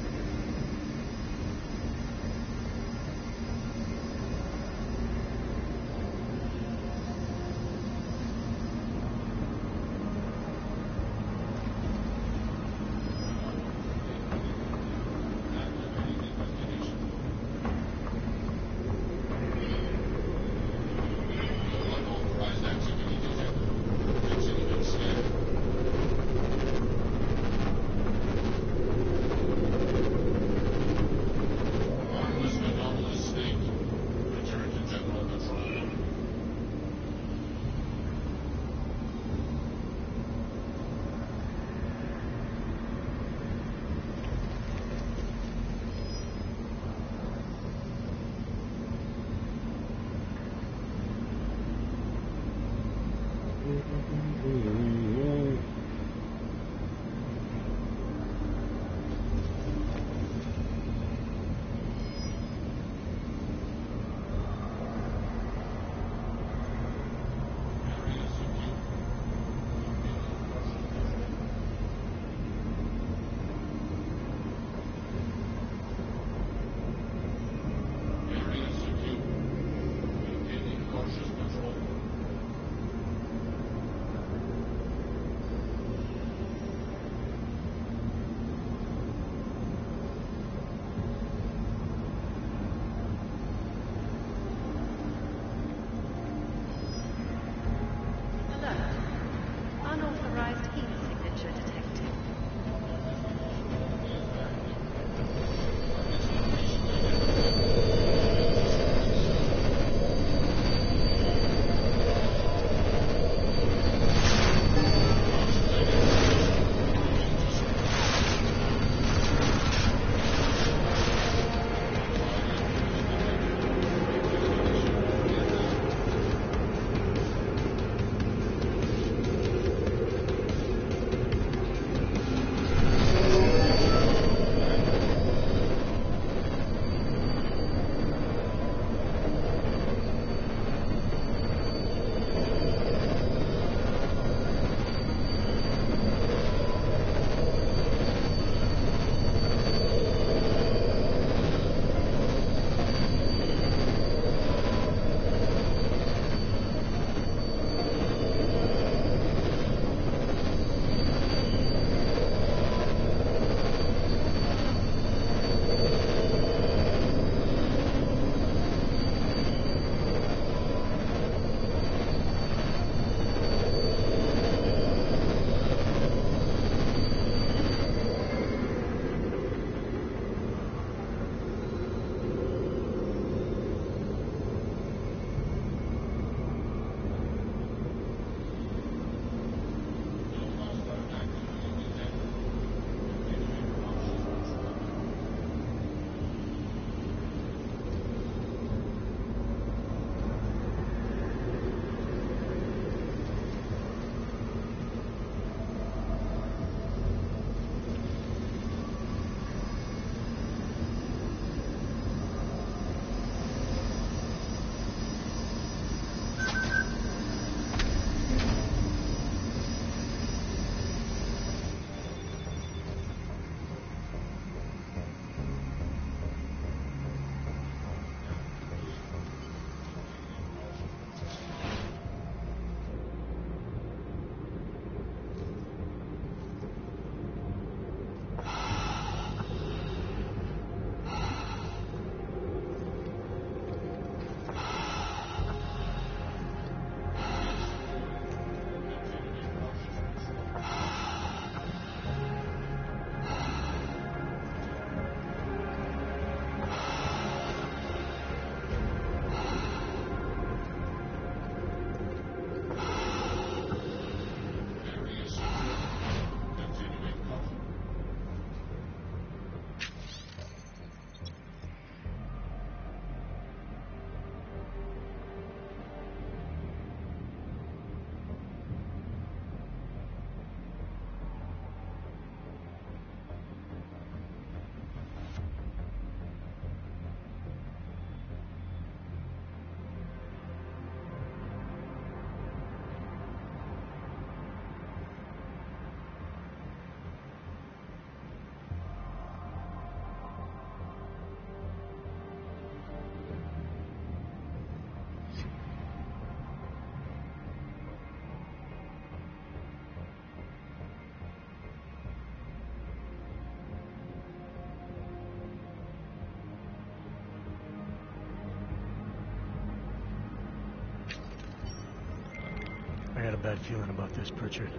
had a bad feeling about this, Pritchard.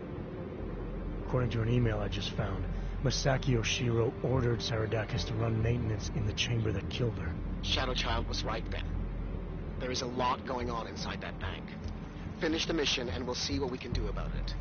According to an email I just found, Masaki Oshiro ordered Saradakis to run maintenance in the chamber that killed her.
Shadow Child was right then. There is a lot going on inside that bank. Finish the mission and we'll see what we can do about it.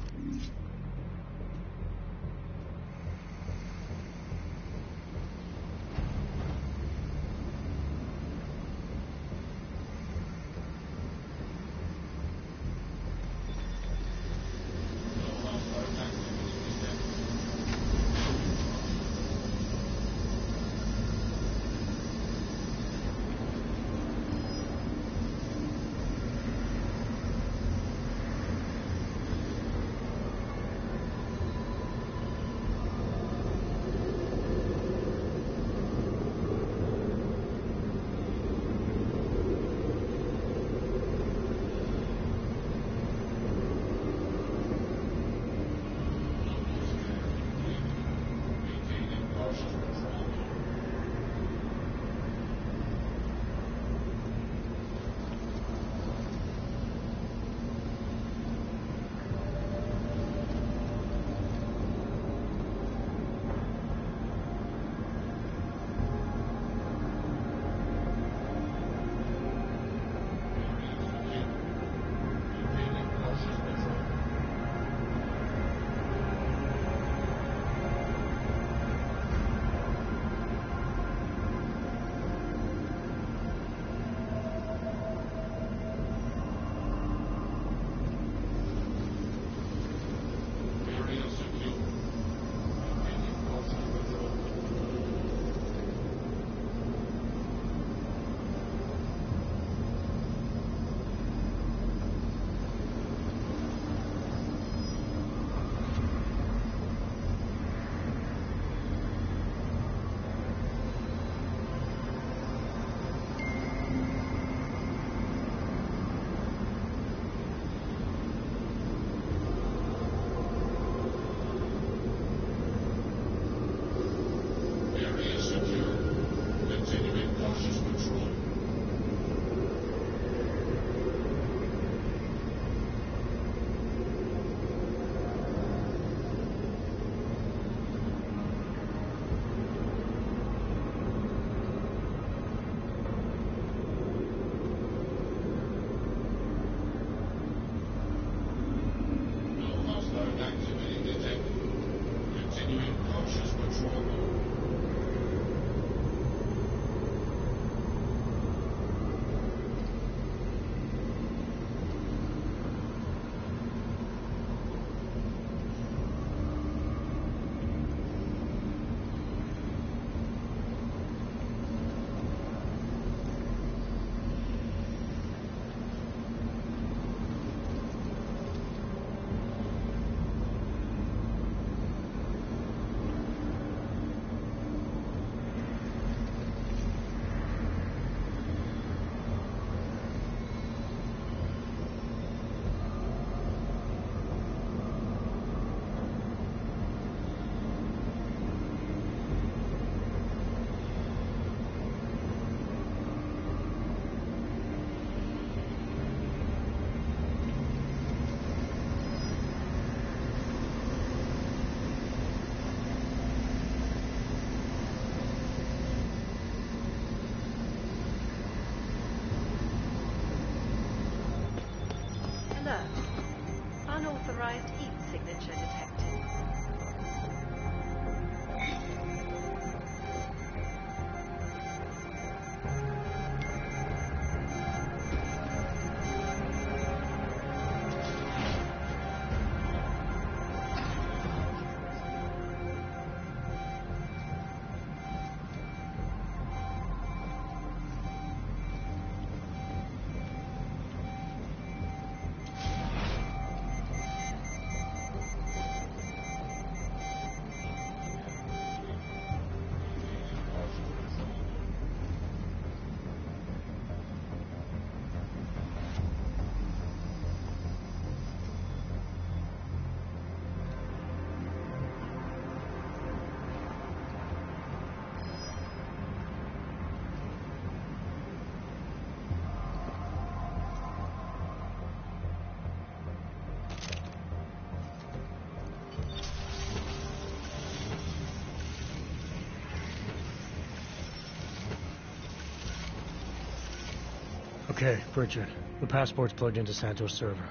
Okay, Pritchard. The passport's plugged into Santos' server.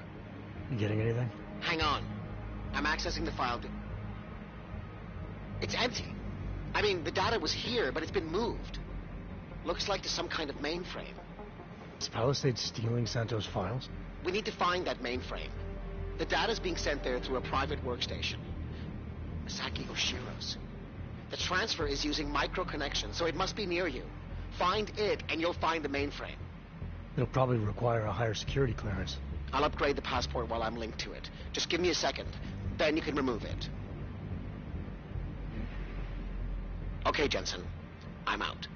You getting anything?
Hang on. I'm accessing the file. It's empty. I mean, the data was here, but it's been moved. Looks like to some kind of mainframe.
Is Palisade stealing Santos' files?
We need to find that mainframe. The data's being sent there through a private workstation. Masaki Oshiro's. The transfer is using micro-connections, so it must be near you. Find it, and you'll find the mainframe.
It'll probably require a higher security clearance.
I'll upgrade the passport while I'm linked to it. Just give me a second. Then you can remove it. Okay, Jensen. I'm out.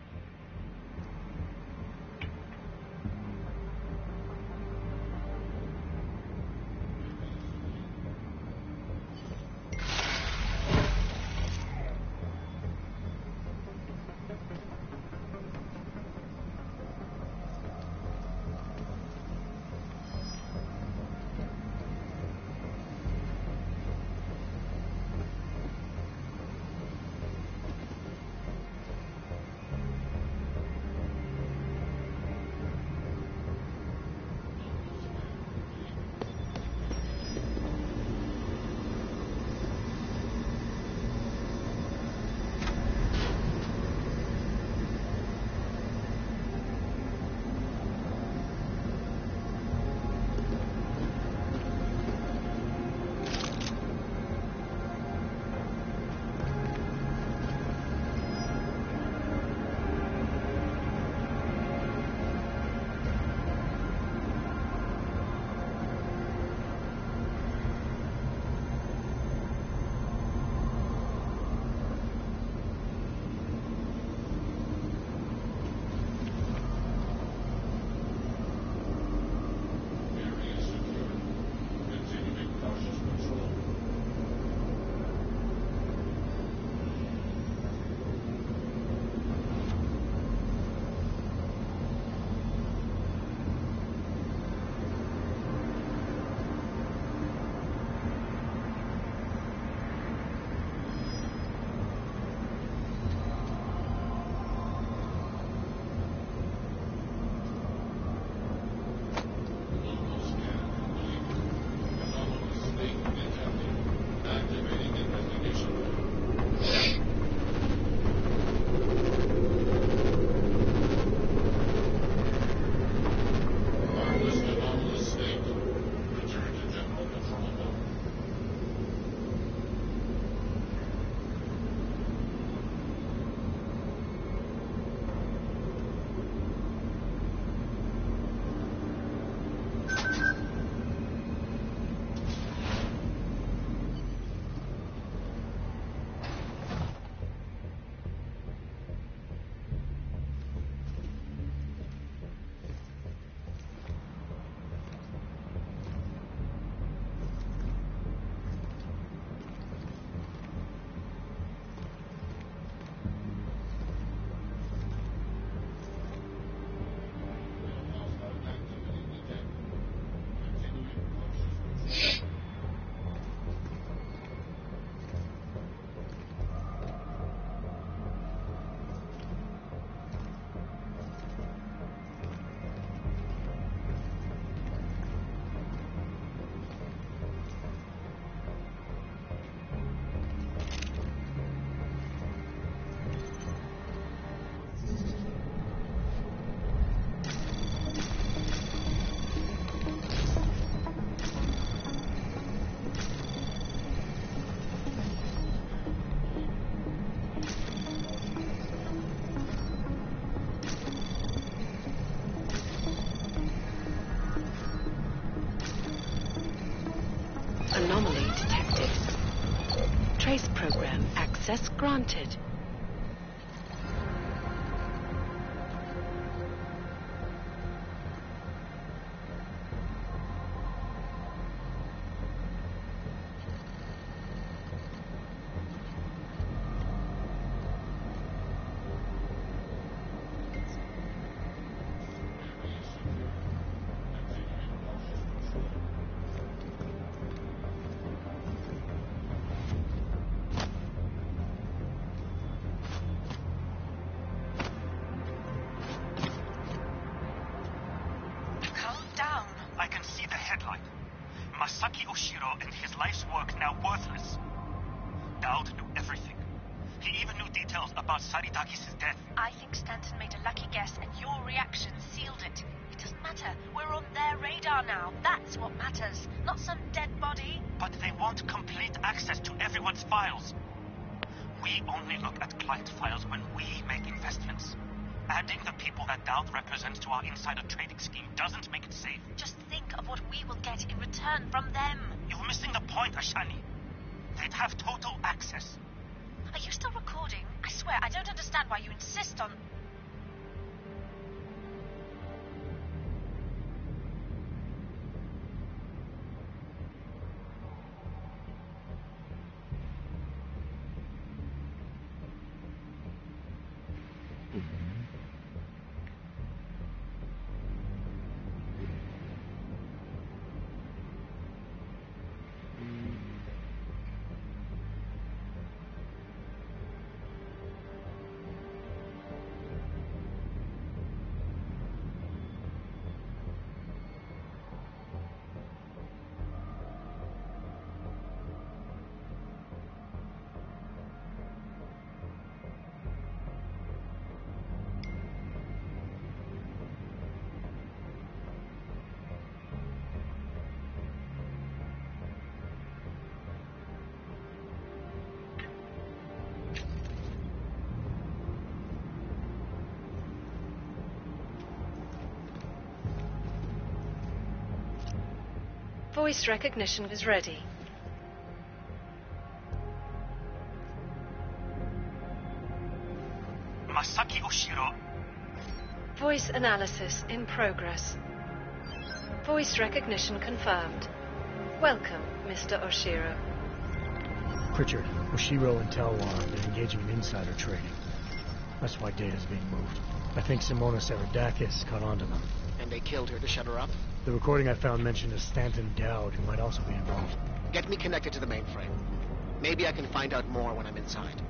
Anomaly detected. Trace program access granted.
outside. Masaki Oshiro and his life's work now worthless. Dowd knew everything. He even knew details about Saridakis' death.
I think Stanton made a lucky guess and your reaction sealed it. It doesn't matter. We're on their radar now. That's what matters. Not some dead body.
But they want complete access to everyone's files. We only look at client files when we make investments. Adding the people that Dowd represents to our insider trading scheme doesn't make it safe.
Just think of what we will get in return from them.
You're missing the point, Ashani. They'd have total access.
Are you still recording? I swear, I don't understand why you insist on... Voice recognition is ready.
Masaki Oshiro.
Voice analysis in progress. Voice recognition confirmed. Welcome, Mr. Oshiro.
Pritchard, Oshiro and Talwar have been engaging in insider trading. That's why data's being moved. I think Simona Saridakis caught on to them.
And they killed her to shut her up?
The recording I found mentioned a Stanton Dowd who might also be involved.
Get me connected to the mainframe. Maybe I can find out more when I'm inside.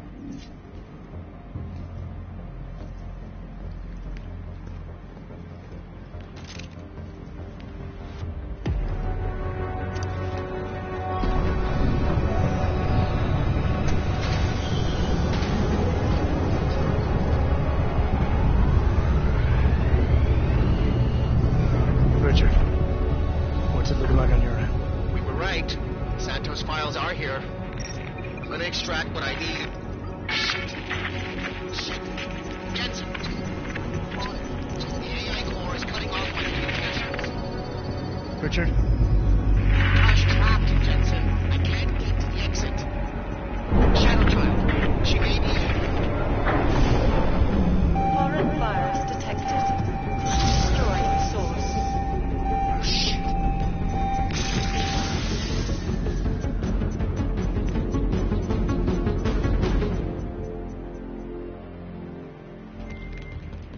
Richard?
Gosh, trapped, Jensen. I can't get to the exit. Shadow Child. She may be...
Foreign virus detected. Destroying source.
Oh, shit.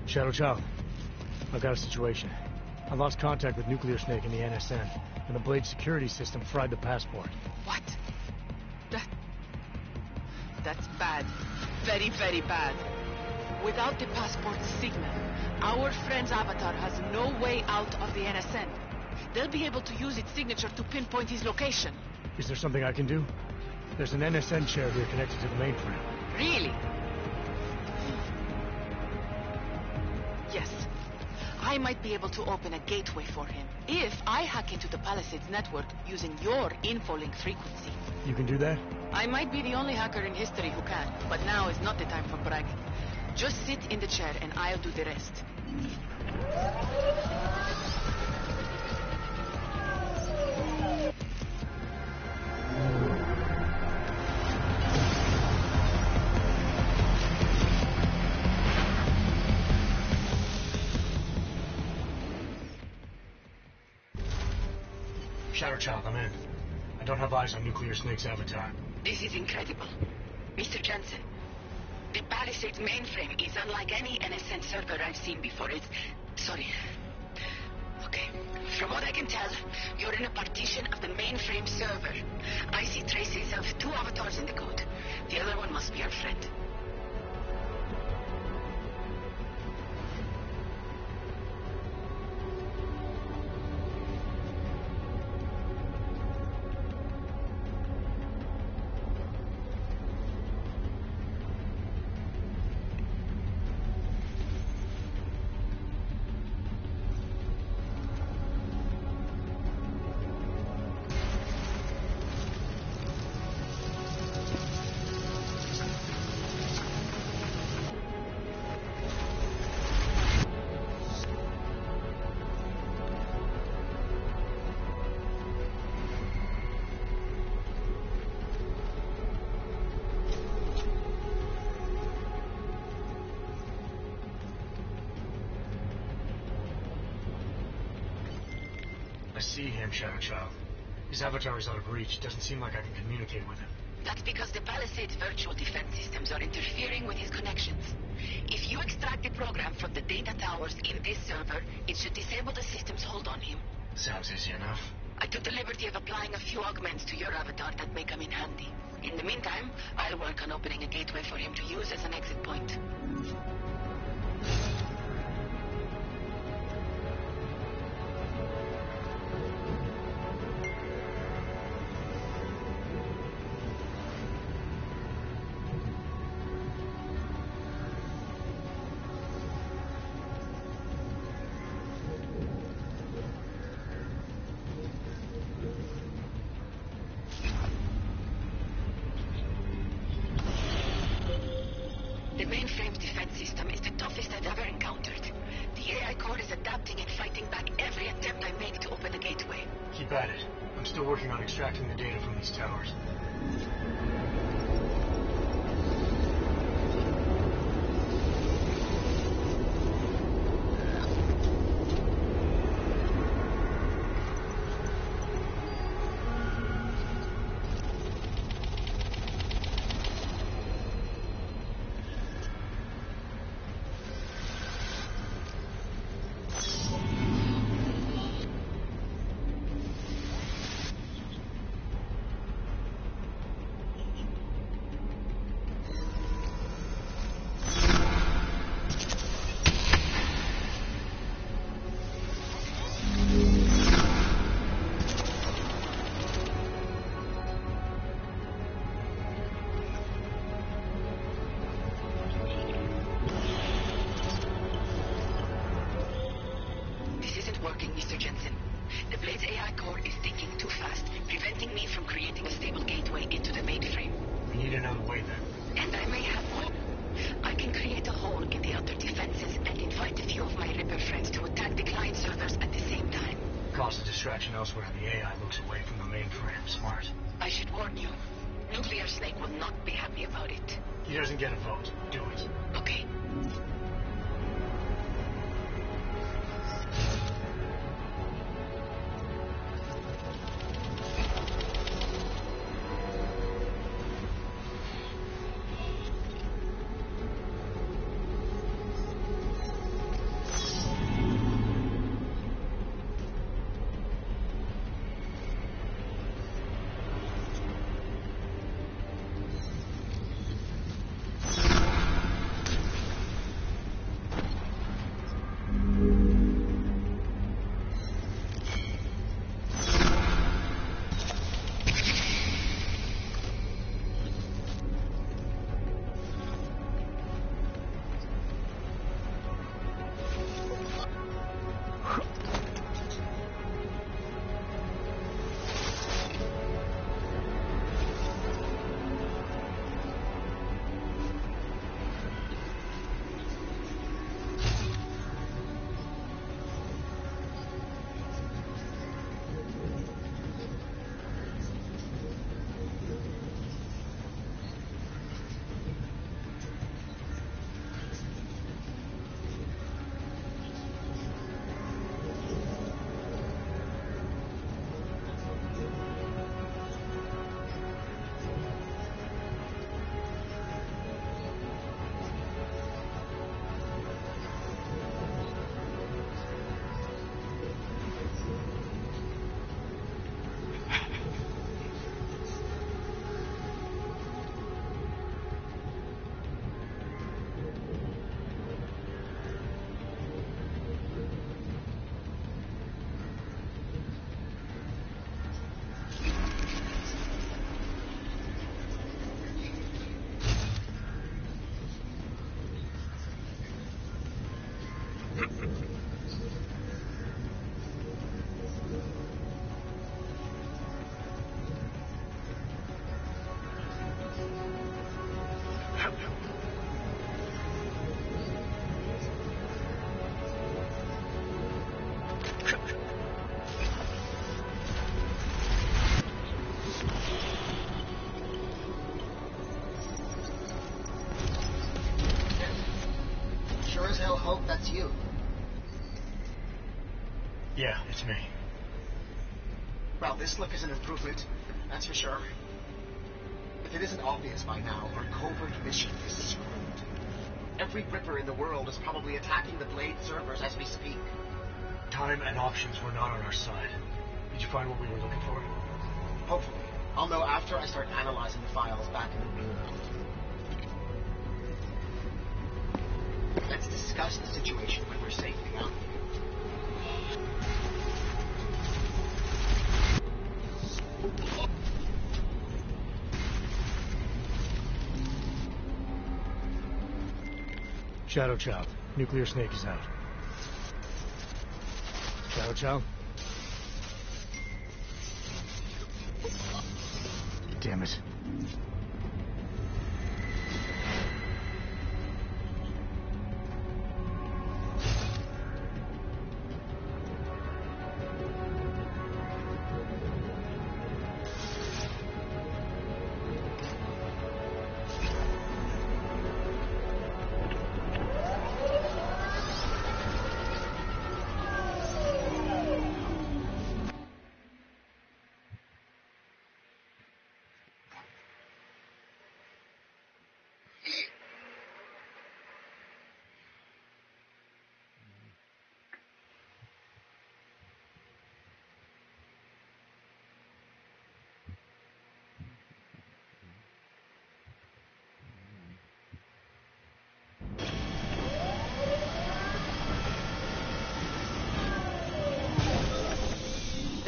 Shadow Child. I've got a situation. I lost contact with Nuclear Snake and the NSN, and the Blade security system fried the passport.
What? That's bad. Very, very bad. Without the passport signal, our friend's avatar has no way out of the NSN. They'll be able to use its signature to pinpoint his location.
Is there something I can do? There's an NSN chair here connected to the mainframe.
Really? Yes. I might be able to open a gateway for him if I hack into the Palisades network using your infolink frequency.
You can do that?
I might be the only hacker in history who can, but now is not the time for bragging. Just sit in the chair and I'll do the rest.
Shadow Child, I'm in. I don't have eyes on Nuclear Snake's avatar.
This is incredible. Mr. Jensen, the Palisades mainframe is unlike any NSN server I've seen before. Sorry. Okay. From what I can tell, you're in a partition of the mainframe server. I see traces of 2 avatars in the code. The other one must be our friend.
I see him, Shadow Child. His avatar is out of reach. Doesn't seem like I can communicate with him.
That's because the Palisades virtual defense systems are interfering with his connections. If you extract the program from the data towers in this server, it should disable the system's hold on him.
Sounds easy enough.
I took the liberty of applying a few augments to your avatar that may come in handy. In the meantime, I'll work on opening a gateway for him to use as an exit point. The mainframe's defense system is the toughest I've ever encountered. The AI core is adapting and fighting back every attempt I make to open the gateway.
Keep at it. I'm still working on extracting the data from these towers.
Working, Mr. Jensen. The Blade's AI core is thinking too fast, preventing me from creating a stable gateway into the mainframe.
We need another way then.
And I may have one. I can create a hole in the outer defenses and invite a few of my Ripper friends to attack the client servers at the same time.
Cause a distraction elsewhere and the AI looks away from the mainframe. Smart.
I should warn you. Nuclear Snake will not be happy about it.
He doesn't get a vote. Do it.
Okay.
Sure as hell hope that's you.
Yeah, it's me.
Well, this look is an improvement, that's for sure. If it isn't obvious by now, our covert mission is screwed. Every Ripper in the world is probably attacking the Blade servers as we speak.
Time and options were not on our side. Did you find what we were looking for?
Hopefully. I'll know after I start analyzing the files back in the room. Let's discuss the situation when we're safely out.
Shadow Child, Nuclear Snake is out. Shadow Child? Damn it.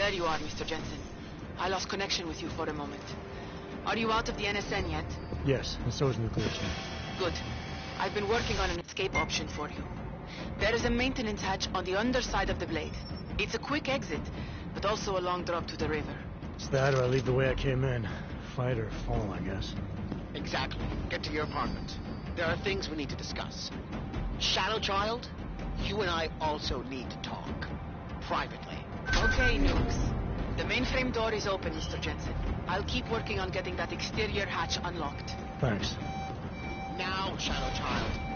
There you are, Mr. Jensen. I lost connection with you for a moment. Are you out of the NSN yet?
Yes, and so is Nuclear Snake.
Good. I've been working on an escape option for you. There is a maintenance hatch on the underside of the blade. It's a quick exit, but also a long drop to the river.
It's that or I leave the way I came in. Fight or fall, I guess.
Exactly. Get to your apartment. There are things we need to discuss. Shadow Child, you and I also need to talk. Privately.
Okay, Nukes. The mainframe door is open, Mr. Jensen. I'll keep working on getting that exterior hatch unlocked.
Thanks.
Now, Shadow Child.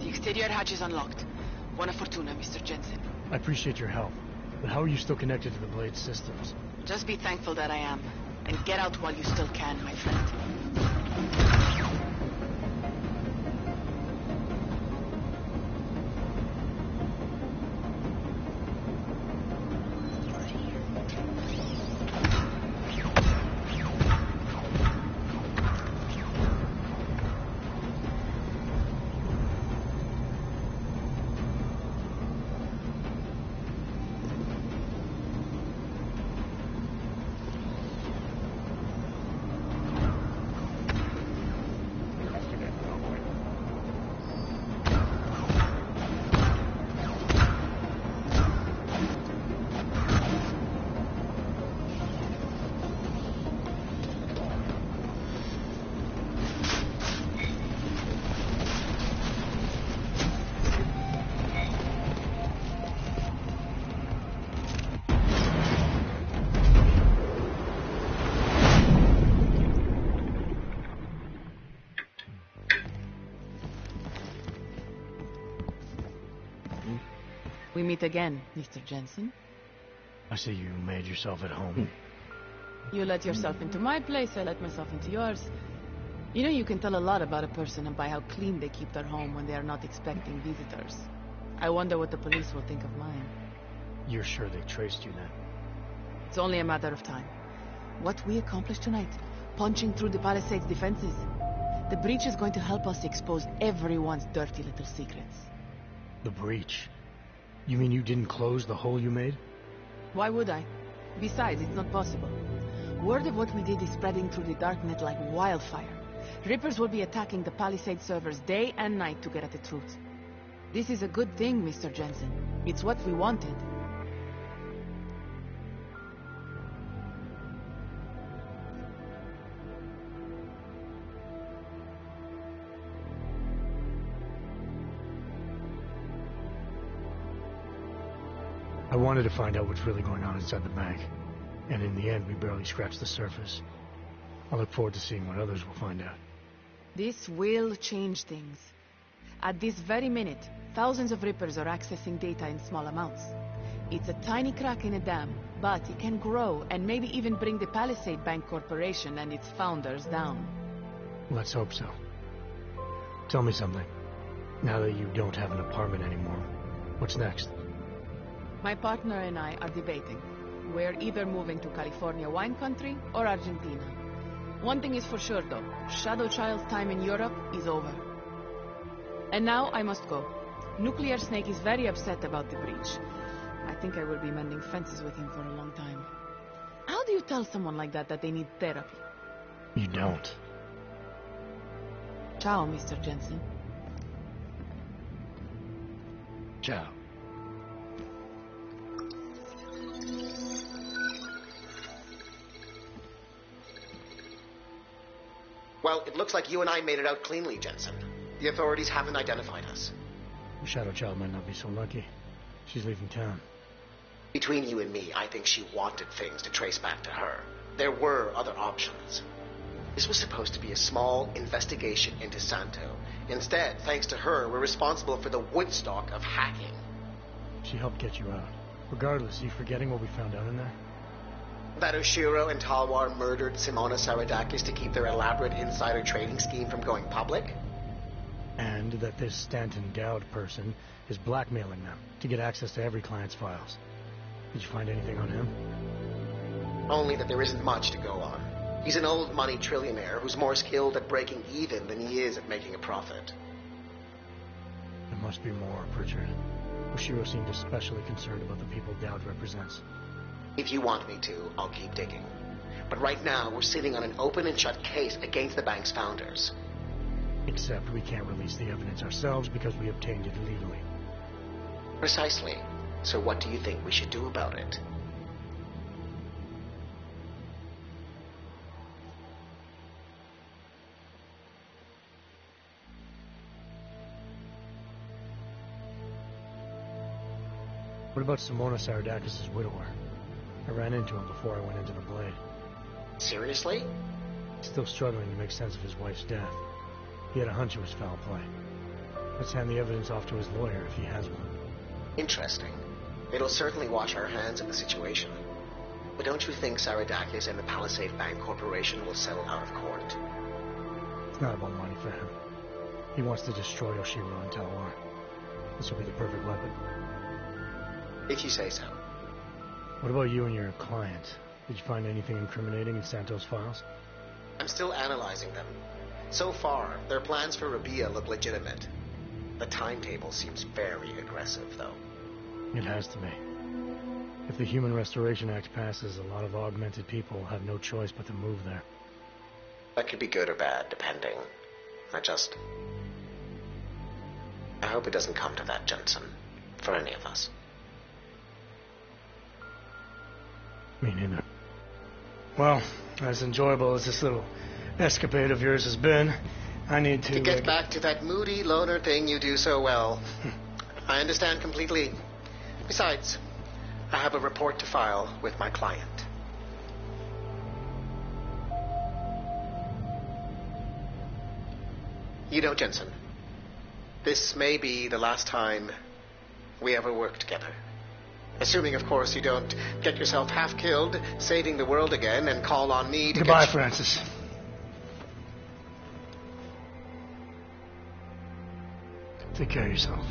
Exterior hatch is unlocked. Buona fortuna, Mr. Jensen.
I appreciate your help, but how are you still connected to the Blade systems?
Just be thankful that I am. And get out while you still can, my friend. We meet again, Mr. Jensen.
I see you made yourself at home.
You let yourself into my place, I let myself into yours. You know, you can tell a lot about a person by how clean they keep their home when they are not expecting visitors. I wonder what the police will think of mine.
You're sure they traced you then?
It's only a matter of time. What we accomplished tonight, punching through the Palisades' defenses, the breach is going to help us expose everyone's dirty little secrets.
The breach? You mean you didn't close the hole you made?
Why would I? Besides, it's not possible. Word of what we did is spreading through the darknet like wildfire. Rippers will be attacking the Palisade servers day and night to get at the truth. This is a good thing, Mr. Jensen. It's what we wanted.
I wanted to find out what's really going on inside the bank. And in the end, we barely scratched the surface. I look forward to seeing what others will find out.
This will change things. At this very minute, thousands of Rippers are accessing data in small amounts. It's a tiny crack in a dam, but it can grow and maybe even bring the Palisade Bank Corporation and its founders down.
Let's hope so. Tell me something. Now that you don't have an apartment anymore, what's next?
My partner and I are debating. We're either moving to California wine country or Argentina. One thing is for sure though, Shadow Child's time in Europe is over. And now I must go. Nuclear Snake is very upset about the breach. I think I will be mending fences with him for a long time. How do you tell someone like that they need therapy?
You don't.
Ciao, Mr. Jensen.
Ciao.
Well, it looks like you and I made it out cleanly, Jensen. The authorities haven't identified us.
Shadow Child might not be so lucky. She's leaving town.
Between you and me, I think she wanted things to trace back to her. There were other options. This was supposed to be a small investigation into Santo. Instead, thanks to her, we're responsible for the Woodstock of hacking.
She helped get you out. Regardless, are you forgetting what we found out in there?
That Oshiro and Talwar murdered Simona Saradakis to keep their elaborate insider trading scheme from going public?
And that this Stanton Dowd person is blackmailing them to get access to every client's files. Did you find anything on him?
Only that there isn't much to go on. He's an old money trillionaire who's more skilled at breaking even than he is at making a profit.
There must be more, Pritchard. Oshiro seemed especially concerned about the people Dowd represents.
If you want me to, I'll keep digging. But right now, we're sitting on an open and shut case against the bank's founders.
Except we can't release the evidence ourselves because we obtained it illegally.
Precisely. So what do you think we should do about it?
What about Simona Saradakis' widower? I ran into him before I went into the Blade.
Seriously?
Still struggling to make sense of his wife's death. He had a hunch it was foul play. Let's hand the evidence off to his lawyer if he has one.
Interesting. It'll certainly wash our hands of the situation. But don't you think Saradakis and the Palisade Bank Corporation will settle out of court?
It's not about money for him. He wants to destroy Oshiro and Talwar. This will be the perfect weapon.
If you say so.
What about you and your client? Did you find anything incriminating in Santos' files?
I'm still analyzing them. So far, their plans for Rabia look legitimate. The timetable seems very aggressive, though.
It has to be. If the Human Restoration Act passes, a lot of augmented people will have no choice but to move there.
That could be good or bad, depending. I hope it doesn't come to that, Jensen. For any of us.
Me neither. Well, as enjoyable as this little escapade of yours has been, I need to
get back to that moody loner thing you do so well. I understand completely. Besides, I have a report to file with my client. You know, Jensen, this may be the last time we ever work together. Assuming, of course, you don't get yourself half killed, saving the world again, and call on me to
Goodbye,
get...
Francis. Take care of yourself.